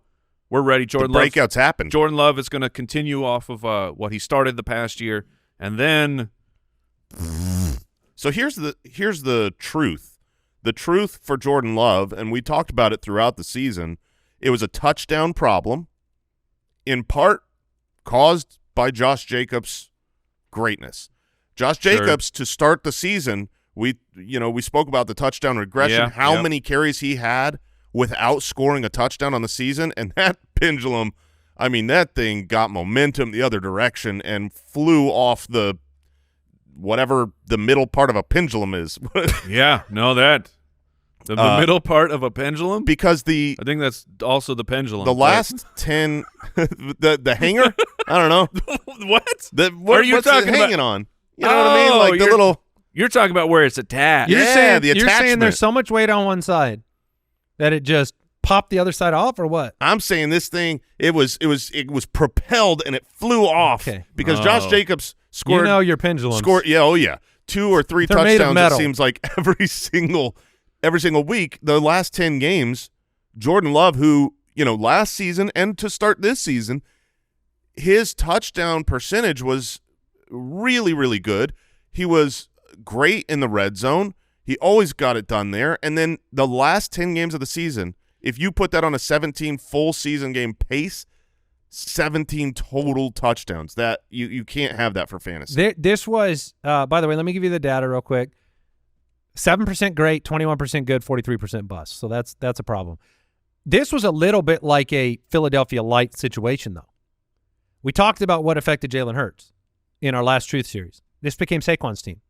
We're ready. Breakouts happen. Jordan Love is going to continue off of what he started the past year, and then. So here's the truth. The truth for Jordan Love, and we talked about it throughout the season, it was a touchdown problem, in part caused by Josh Jacobs' greatness. Josh Jacobs, to start the season, we spoke about the touchdown regression, many carries he had without scoring a touchdown on the season, and that pendulum, that thing got momentum the other direction and flew off the whatever the middle part of a pendulum is. The middle part of a pendulum? Because I think that's also the pendulum. The last 10 the hanger? I don't know. What? What are you talking about? Hanging on? You know what I mean? Like the little. You're talking about where it's attached. You're the attachment. You're saying there's so much weight on one side that it just popped the other side off, or what? I'm saying this thing, it was propelled and it flew off because Josh Jacobs scored. Your pendulums. 2 or 3 touchdowns. It seems like every single week. The last 10 games, Jordan Love, who last season and to start this season, his touchdown percentage was really, really good. He was great in the red zone. He always got it done there. And then the last 10 games of the season, if you put that on a 17 full season game pace, 17 total touchdowns. That you can't have that for fantasy. This was, by the way, let me give you the data real quick. 7% great, 21% good, 43% bust. So that's a problem. This was a little bit like a Philadelphia light situation, though. We talked about what affected Jalen Hurts in our last Truth Series. This became Saquon's team.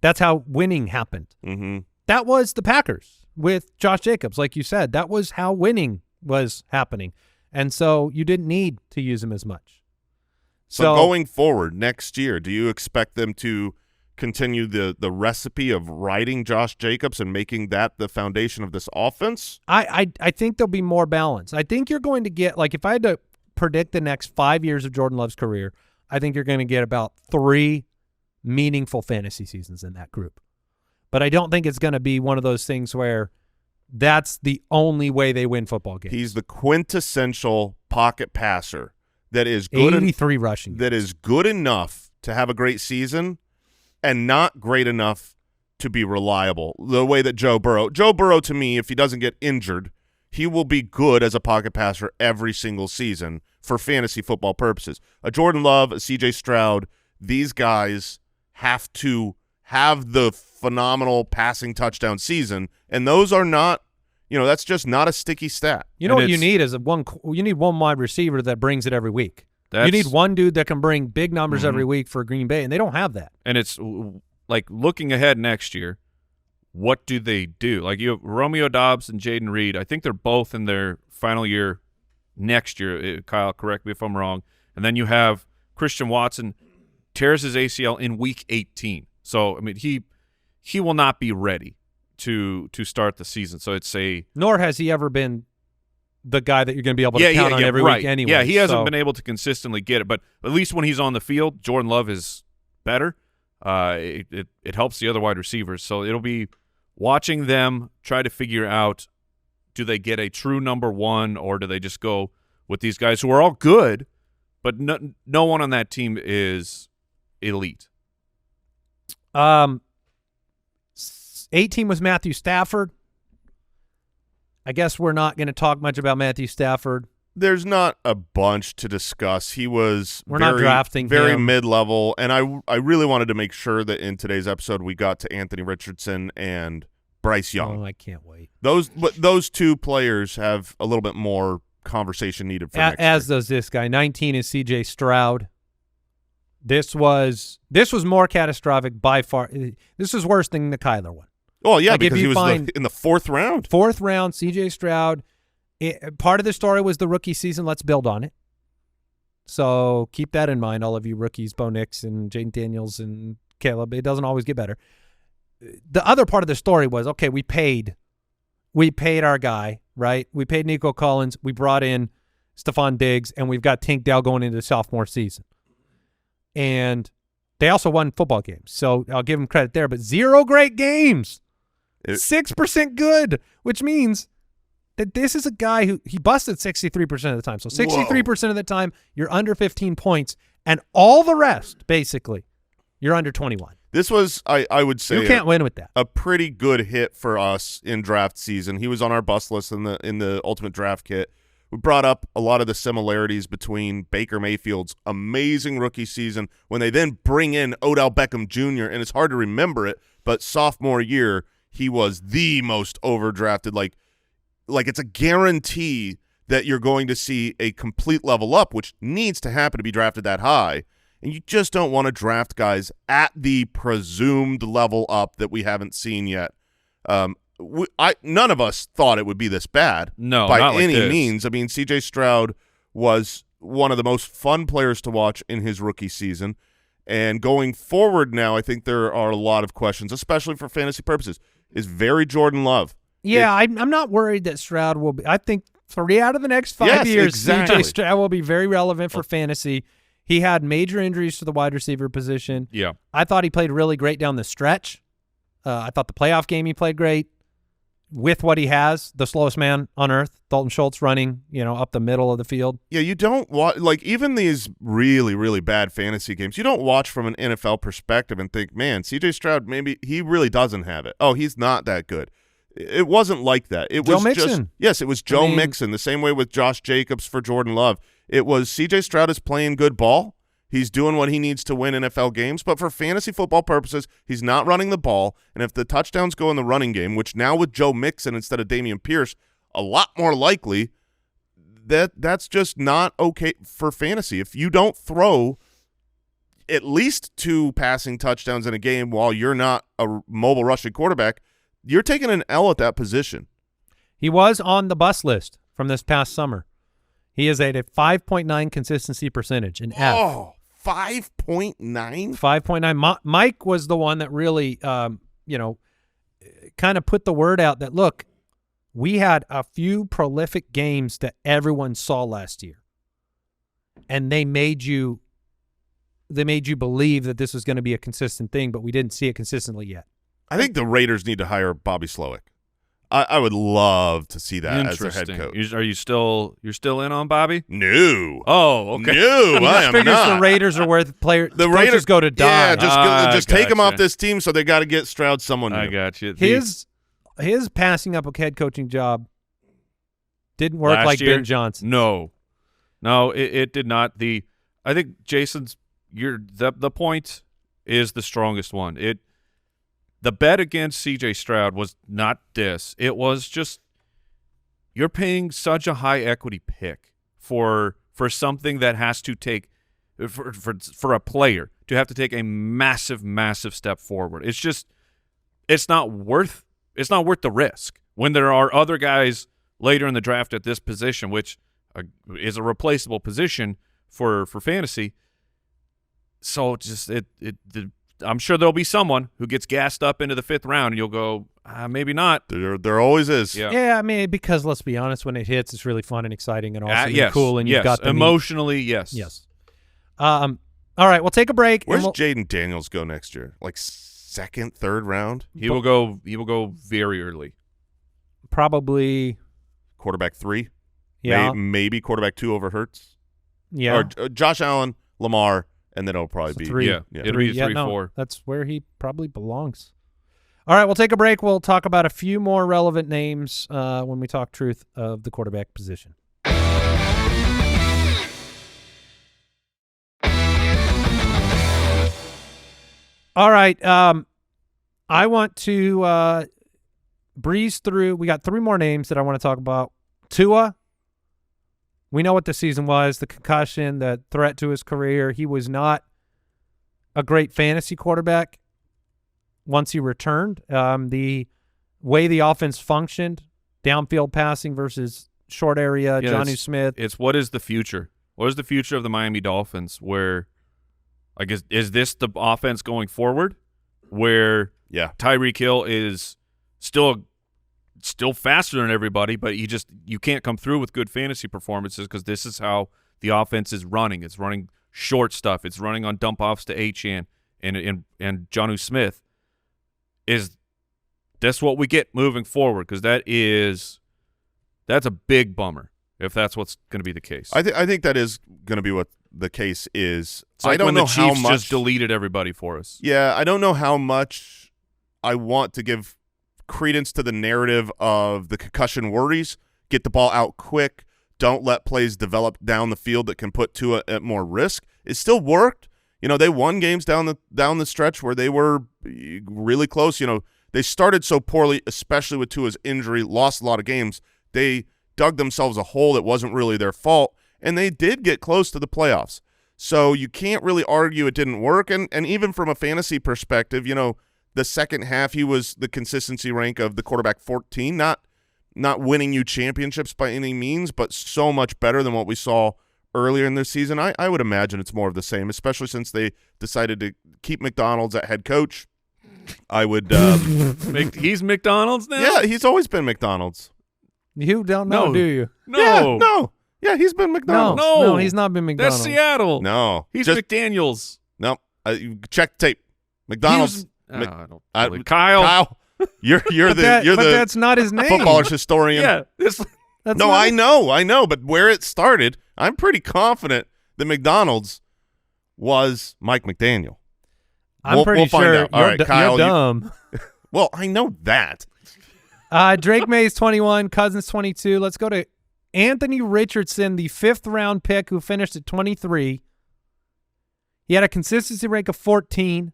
That's how winning happened. Mm-hmm. That was the Packers with Josh Jacobs, like you said. That was how winning was happening. And so you didn't need to use him as much. So going forward next year, do you expect them to continue the recipe of riding Josh Jacobs and making that the foundation of this offense? I think there'll be more balance. I think you're going to get, like, if I had to predict the next 5 years of Jordan Love's career, I think you're going to get about 3 meaningful fantasy seasons in that group. But I don't think it's going to be one of those things where that's the only way they win football games. He's the quintessential pocket passer that is good 83 rushing. That is good enough to have a great season and not great enough to be reliable. The way that Joe Burrow to me, if he doesn't get injured, he will be good as a pocket passer every single season for fantasy football purposes. A Jordan Love, a CJ Stroud, these guys have to have the phenomenal passing touchdown season, and those are not, that's just not a sticky stat. You know what you need is you need one wide receiver that brings it every week. You need one dude that can bring big numbers every week for Green Bay, and they don't have that. And it's like looking ahead next year, what do they do? Like you have Romeo Doubs and Jaden Reed. I think they're both in their final year next year. Kyle, correct me if I'm wrong. And then you have Christian Watson tears his ACL in week 18. So, I mean, he will not be ready to start the season. So it's nor has he ever been the guy that you're going to be able to count on every week anyway. Yeah, he hasn't been able to consistently get it. But at least when he's on the field, Jordan Love is better. It helps the other wide receivers. So it'll be watching them try to figure out, do they get a true number one, or do they just go with these guys who are all good, but no one on that team is elite. 18 was Matthew Stafford. I guess we're not going to talk much about Matthew Stafford. There's not a bunch to discuss. He was not drafting very him. mid-level, and I really wanted to make sure that in today's episode we got to Anthony Richardson and Bryce Young. Oh, I can't wait. Those two players have a little bit more conversation needed for next as year. does this guy. 19 is CJ Stroud. This was more catastrophic by far. This was worse than the Kyler one. Oh, yeah, like because he was in the 4th round. 4th round, CJ Stroud. Part of the story was the rookie season. Let's build on it. So keep that in mind, all of you rookies, Bo Nix and Jaden Daniels and Caleb. It doesn't always get better. The other part of the story was, okay, we paid our guy, right? We paid Nico Collins. We brought in Stephon Diggs, and we've got Tank Dell going into the sophomore season. And they also won football games, so I'll give them credit there. But 0 great games, 6% good, which means that this is a guy who he busted 63% of the time. So 63% of the time, you're under 15 points, and all the rest, basically, you're under 21. This was, I would say, you can't win with that. A pretty good hit for us in draft season. He was on our bust list in the Ultimate Draft Kit. We brought up a lot of the similarities between Baker Mayfield's amazing rookie season when they then bring in Odell Beckham Jr., and it's hard to remember it, but sophomore year, he was the most overdrafted. Like it's a guarantee that you're going to see a complete level up, which needs to happen to be drafted that high. And you just don't want to draft guys at the presumed level up that we haven't seen yet. None of us thought it would be this bad. No, by not any like this. means. I mean, CJ Stroud was one of the most fun players to watch in his rookie season. And going forward now, I think there are a lot of questions, especially for fantasy purposes. Is very Jordan Love. Yeah, I'm not worried that Stroud will be. I think 3 out of the next 5 years, exactly. CJ Stroud will be very relevant for fantasy. He had major injuries to the wide receiver position. Yeah. I thought he played really great down the stretch. I thought the playoff game he played great. With what he has, the slowest man on earth, Dalton Schultz running, up the middle of the field. Yeah, you don't watch, like, even these really, really bad fantasy games, you don't watch from an NFL perspective and think, man, CJ Stroud, maybe he really doesn't have it. Oh, he's not that good. It wasn't like that. It Joe was Mixon. It was Joe Mixon, the same way with Josh Jacobs for Jordan Love. It was C.J. Stroud is playing good ball. He's doing what he needs to win NFL games, but for fantasy football purposes, he's not running the ball. And if the touchdowns go in the running game, which now with Joe Mixon instead of Dameon Pierce, a lot more likely, that's just not okay for fantasy. If you don't throw at least 2 passing touchdowns in a game while you're not a mobile rushing quarterback, you're taking an L at that position. He was on the bus list from this past summer. He is at a 5.9 consistency percentage, an F. Oh, 5.9? 5.9. Mike was the one that really, kind of put the word out that, look, we had a few prolific games that everyone saw last year, and they made you believe that this was going to be a consistent thing, but we didn't see it consistently yet. I think the Raiders need to hire Bobby Slowick. I would love to see that as their head coach. Are you still in on Bobby? No. Oh, okay. No, I am figures not. the Raiders are where the Raiders coaches go to die. Yeah, just take him gotcha. off this team, so they got to get Stroud someone new. I got you. His passing up a head coaching job didn't work Last like year? Ben Johnson. No, it did not. I think Jason's the point is the strongest one. The bet against C.J. Stroud was not this. It was just you're paying such a high equity pick for something that has to take for a player to have to take a massive step forward. It's not worth the risk when there are other guys later in the draft at this position, which is a replaceable position for fantasy. So I'm sure there'll be someone who gets gassed up into the 5th round, and you'll go, maybe not. There always is. Yeah, I mean, because let's be honest, when it hits, it's really fun and exciting and awesome Yes, and cool, and you've got the emotionally, yes. Yes. All right, we'll take a break. Where's Jaden Daniels go next year? Like 2nd, 3rd round? He will go very early. Probably Quarterback 3? Yeah. Maybe quarterback 2 over Hurts? Yeah. Or Josh Allen, Lamar, and then it'll probably be 3. Yeah. It'll be 3-4. That's where he probably belongs. All right, we'll take a break. We'll talk about a few more relevant names when we talk truth of the quarterback position. All right, I want to breeze through. We got 3 more names that I want to talk about. Tua. We know what the season was, the concussion, the threat to his career. He was not a great fantasy quarterback once he returned. The way the offense functioned, downfield passing versus short area, Geno Smith. It's what is the future? What is the future of the Miami Dolphins? Where, like, is this the offense going forward? Where Tyreek Hill is still faster than everybody, but you can't come through with good fantasy performances because this is how the offense is running. It's running short stuff. It's running on dump offs to Achane and Geno Smith. Is that's what we get moving forward? Because that's a big bummer if that's what's going to be the case. I think that is going to be what the case is. It's like I don't when know the Chiefs how much just deleted everybody for us. Yeah, I don't know how much I want to give credence to the narrative of the concussion worries. Get the ball out quick. Don't let plays develop down the field that can put Tua at more risk. It still worked. They won games down the stretch where they were really close. They started so poorly, especially with Tua's injury, lost a lot of games. They dug themselves a hole that wasn't really their fault, and they did get close to the playoffs. So you can't really argue it didn't work. And even from a fantasy perspective, the second half he was the consistency rank of the quarterback 14, not winning you championships by any means, but so much better than what we saw earlier in the season. I would imagine it's more of the same, especially since they decided to keep McDonald's at head coach. I would He's McDonald's now? Yeah, he's always been McDonald's. You don't know, do you? No. Yeah, no. Yeah, he's been McDonald's. No, he's not been McDonald's. That's Seattle. No. He's McDaniels. No. Check the tape. McDonald's. I don't Kyle. You're but the that's not his name. footballer's historian. Yeah. That's no, not I know, but where it started, I'm pretty confident that McDonald's was Mike McDaniel. I'm pretty we'll find sure out. All right, Kyle, you're dumb. Well, I know that. Drake May's 21, Cousins 22. Let's go to Anthony Richardson, the 5th-round pick who finished at 23. He had a consistency rank of 14,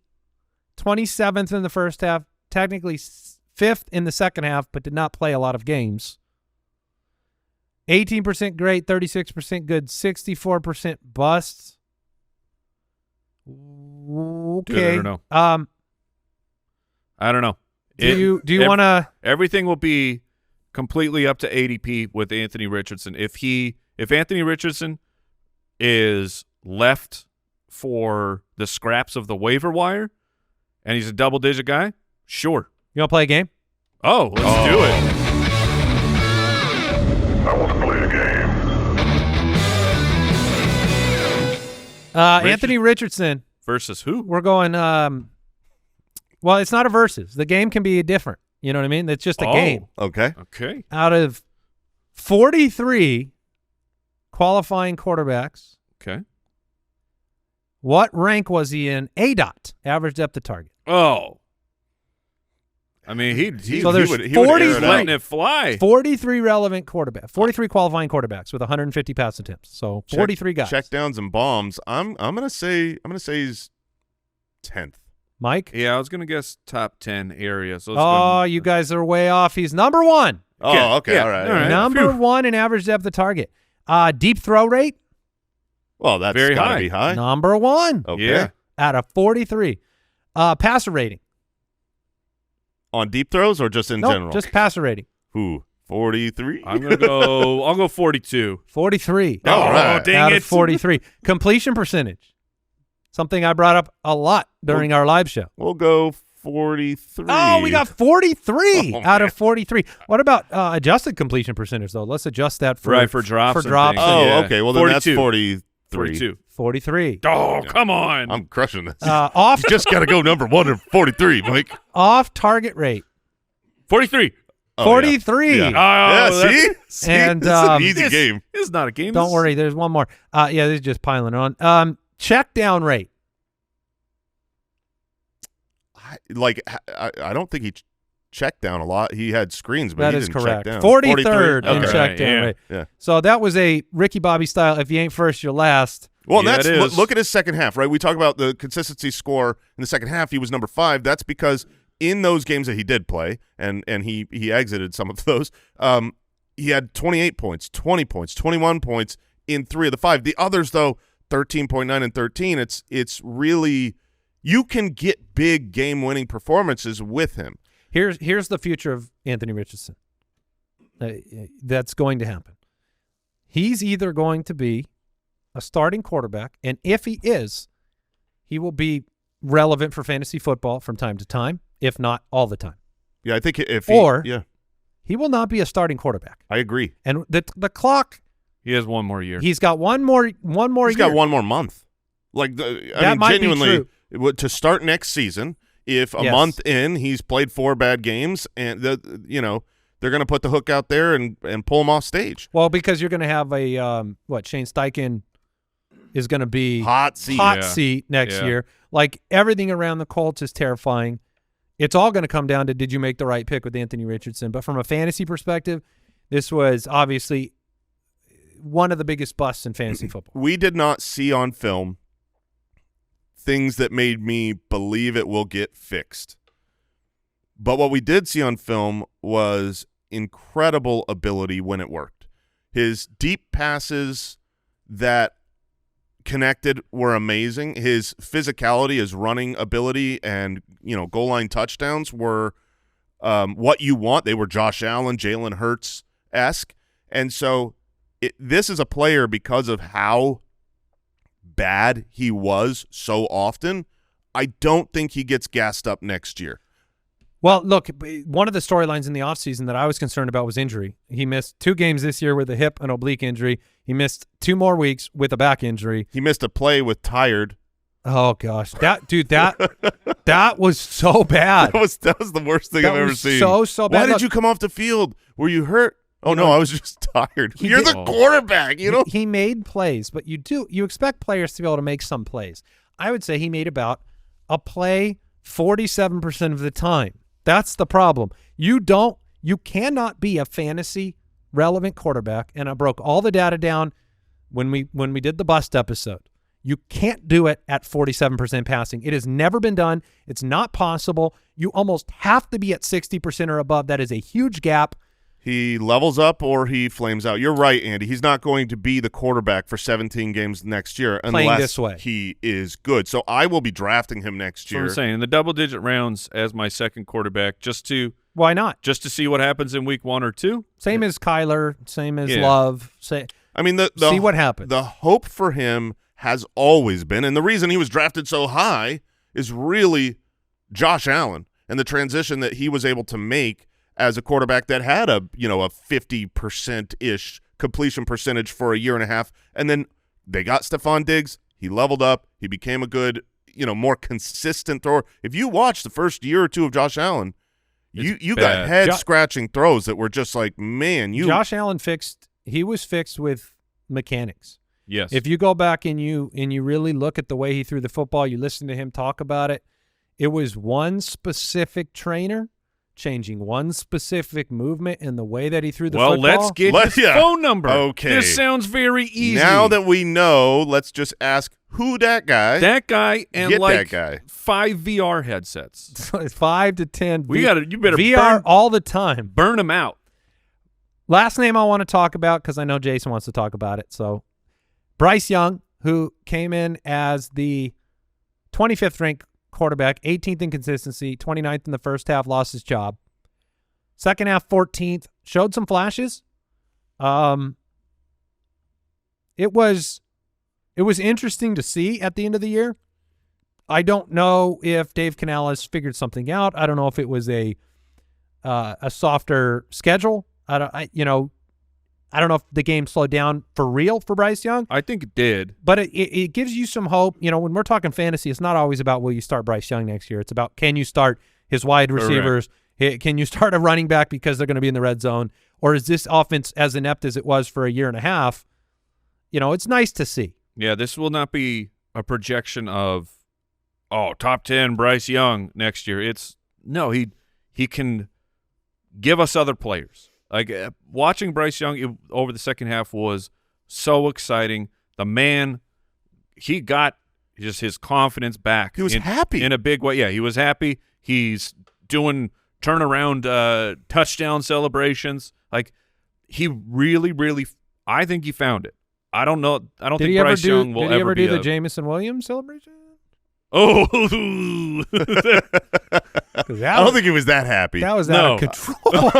27th in the first half, technically 5th in the second half, but did not play a lot of games. 18% great, 36% good, 64% busts. Okay. Good, I don't know. I don't know. Do you want to? Everything will be completely up to ADP with Anthony Richardson. If Anthony Richardson is left for the scraps of the waiver wire, and he's a double-digit guy, sure. You want to play a game? Oh, let's do it. I want to play a game. Anthony Richardson Versus who? We're going. Well, it's not a versus. The game can be different. You know what I mean? It's just a game. Okay. Okay. Out of 43 qualifying quarterbacks, Okay. what rank was he in? ADOT, average depth of target. Oh. I mean, he So there's would 43 letting it fly. 43 relevant quarterbacks, 43 qualifying quarterbacks with 150 pass attempts. So 43 guys. Checkdowns and bombs. I'm gonna say he's 10th. Mike? Yeah, I was gonna guess top 10 area. So You guys are way off. He's number 1. Oh, okay. Yeah. All right. All right. Number Phew. 1 in average depth of target. Deep throw rate, Well, that's Very gotta high. be high. number 1 Okay. Yeah. out of 43. Passer rating. On deep throws or just in Nope, general? just passer rating. Who? 43. I'm gonna go. I'll go 42. 43 All right. Dang out it. of 43. Completion percentage. Something I brought up a lot during our live show. We'll go 43. Oh, we got 43 Oh, out man. of 43. What about adjusted completion percentage, though? Let's adjust that for drops. For and drops. things. Oh, Yeah. okay. Well, then 42. that's 43. 42. 43. Oh, come on. I'm crushing this. Off You just got to go number 1 and 43, Mike. off target rate. 43. Oh, 43. Yeah. Oh, Yeah, that's- see? And, This is an easy This game. is not a game. Don't This is- worry, there's one more. Yeah, this is just piling on. Check down rate. I don't think he checked down a lot. He had screens, but That he is didn't correct. check down. 43rd in Okay. check down Yeah. rate. Yeah. So that was a Ricky Bobby style. If you ain't first, you're last. Well, Yeah, that's it is. look at his second half, right? We talk about the consistency score in the second half. He was number 5. That's because in those games that he did play, and he exited some of those, he had 28 points, 20 points, 21 points in 3 of the 5. The others, though, 13.9 and 13. It's really you can get big game-winning performances with him. Here's the future of Anthony Richardson. That's going to happen. He's either going to be a starting quarterback, and if he is, he will be relevant for fantasy football from time to time, if not all the time. Yeah, I think if He will not be a starting quarterback. I agree. And the clock, He has one more year. he's got one more He's year. got one more month. Like That might be genuinely true. to start next season. If a Yes. month in he's played 4 bad games, and they're going to put the hook out there and pull him off stage. Well, because you're going to have a Shane Steichen is going to be Hot seat. Yeah. seat next Yeah. year. Like everything around the Colts is terrifying. It's all going to come down to did you make the right pick with Anthony Richardson? But from a fantasy perspective, this was obviously one of the biggest busts in fantasy football. We did not see on film things that made me believe it will get fixed. But what we did see on film was incredible ability when it worked. His deep passes that connected were amazing. His physicality, his running ability, and goal line touchdowns were what you want. They were Josh Allen, Jalen Hurts-esque. And so this is a player, because of how bad he was so often, I don't think he gets gassed up next year. Well, look, one of the storylines in the offseason that I was concerned about was injury. He missed 2 games this year with a hip and oblique injury. He missed 2 more weeks with a back injury. He missed a play with tired. Oh gosh, that was so bad. That was the worst thing That I've ever was seen. so bad. Why did Look, you come off the field? Were you hurt? Oh, no, know, I was just tired. he You're did- the quarterback, He made plays, but you expect players to be able to make some plays. I would say he made about a play 47% of the time. That's the problem. You don't You cannot be a fantasy relevant quarterback, and I broke all the data down when we did the bust episode. You can't do it at 47% passing. It has never been done. It's not possible. You almost have to be at 60% or above. That is a huge gap. He levels up or he flames out. You're right, Andy. He's not going to be the quarterback for 17 games next year unless this way. He is good. So I will be drafting him next year. I'm saying in the double-digit rounds as my second quarterback, why not? Just to see what happens in week 1 or 2. Same as Kyler, same as Love. I mean, see what happens. The hope for him has always been, and the reason he was drafted so high is really Josh Allen and the transition that he was able to make as a quarterback that had a 50%-ish completion percentage for a year and a half. And then they got Stephon Diggs. He leveled up. He became a good, more consistent thrower. If you watch the first year or two of Josh Allen, you got head-scratching throws that were just like, man, Josh Allen was fixed with mechanics. Yes. If you go back and you really look at the way he threw the football, you listen to him talk about it, it was one specific trainer changing one specific movement in the way that he threw the football. Well, let's get his phone number. Okay. This sounds very easy. Now that we know, let's just ask who that guy. That guy and get like that guy. 5 VR headsets. 5 to 10. You better VR all the time. Burn them out. Last name I want to talk about because I know Jason wants to talk about it. So Bryce Young, who came in as the 25th ranked quarterback, 18th in consistency, 29th in the first half, lost his job. Second half, 14th, showed some flashes. It was interesting to see at the end of the year. I don't know if Dave Canales figured something out. I don't know if it was a softer schedule. I don't know if the game slowed down for real for Bryce Young. I think it did. But it gives you some hope. When we're talking fantasy, it's not always about will you start Bryce Young next year. It's about can you start his wide receivers? Can you start a running back because they're going to be in the red zone? Or is this offense as inept as it was for a year and a half? It's nice to see. Yeah, this will not be a projection of, top 10 Bryce Young next year. He can give us other players. Like watching Bryce Young over the second half was so exciting. The man, he got just his confidence back. He was happy in a big way. Yeah, he was happy. He's doing turnaround touchdown celebrations. Like he really, really. I think he found it. I don't know. I don't think Bryce Young will ever be. Did he ever do the Jameson Williams celebration? Oh, I don't think he was that happy. That was out of control.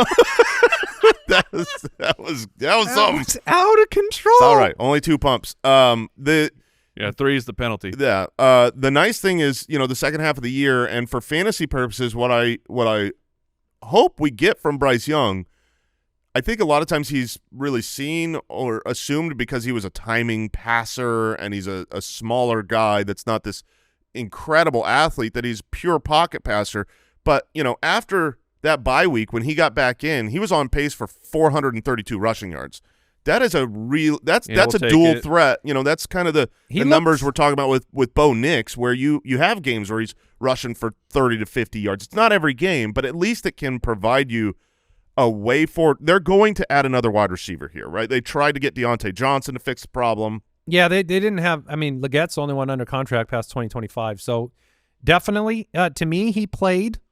that was something. Was out of control. It's all right. Only 2 pumps. 3 is the penalty. Yeah. The nice thing is, the second half of the year, and for fantasy purposes, what I hope we get from Bryce Young, I think a lot of times he's really seen or assumed because he was a timing passer and he's a smaller guy that's not this incredible athlete, that he's pure pocket passer. But, after that bye week when he got back in, he was on pace for 432 rushing yards. That is that's a dual threat. That's kind of the numbers we're talking about with Bo Nix, where you have games where he's rushing for 30 to 50 yards. It's not every game, but at least it can provide you a way forward. They're going to add another wide receiver here, right? They tried to get Deontay Johnson to fix the problem. Yeah, they didn't have – Legette's the only one under contract past 2025. So definitely, to me, he played –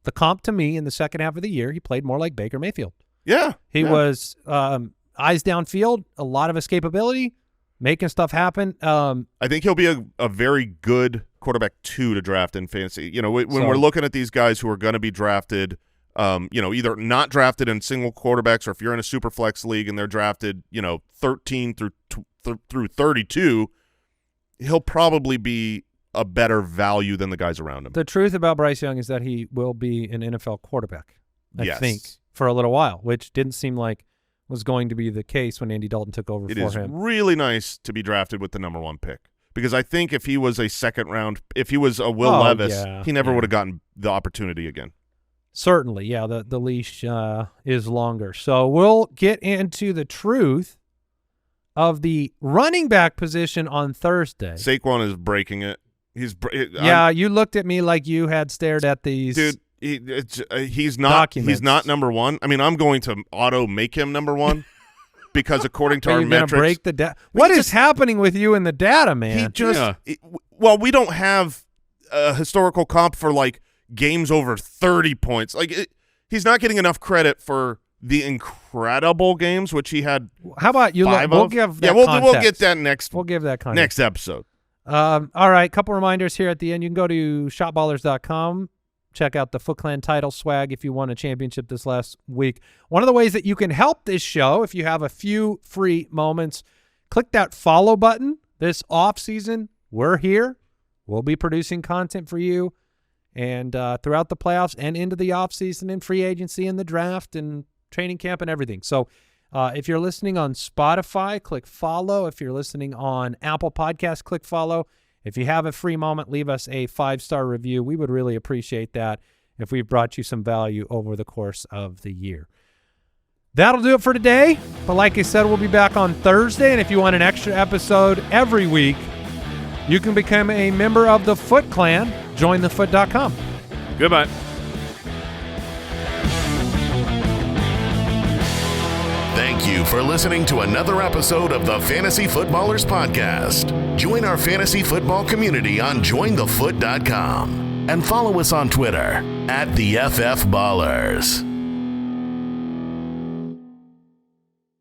the comp to me in the second half of the year, he played more like Baker Mayfield. Yeah. He was eyes downfield, a lot of escapability, making stuff happen. I think he'll be a very good quarterback 2 to draft in fantasy. When we're looking at these guys who are going to be drafted, either not drafted in single quarterbacks, or if you're in a super flex league and they're drafted, 13 through 32, he'll probably be a better value than the guys around him. The truth about Bryce Young is that he will be an NFL quarterback, I think, for a little while, which didn't seem like was going to be the case when Andy Dalton took over for him. It is really nice to be drafted with the number 1 pick, because I think if he was a second round, if he was a Will Levis, he never would have gotten the opportunity again. Certainly, yeah, the leash is longer. So we'll get into the truth of the running back position on Thursday. Saquon is breaking it. You looked at me like you had stared at these. Dude, He's not number one. I mean, I'm going to auto make him number one because according to our metrics, break the data. What is happening with you in the data, man? Well, we don't have a historical comp for like games over 30 points. Like he's not getting enough credit for the incredible games, which he had. How about you? We'll give that we'll get that next. We'll give that context next episode. All right, couple reminders here at the end. You can go to shopballers.com. Check out the Foot Clan title swag if you won a championship this last week. One of the ways that you can help this show, if you have a few free moments, click that follow button. This off season, we're here. We'll be producing content for you, and throughout the playoffs and into the off season and free agency and the draft and training camp and everything. So if you're listening on Spotify, click follow. If you're listening on Apple Podcasts, click follow. If you have a free moment, leave us a 5-star review. We would really appreciate that if we've brought you some value over the course of the year. That'll do it for today. But like I said, we'll be back on Thursday. And if you want an extra episode every week, you can become a member of the Foot Clan. Jointhefoot.com. Goodbye. Thank you for listening to another episode of the Fantasy Footballers Podcast. Join our fantasy football community on jointhefoot.com and follow us on Twitter @TheFFBallers.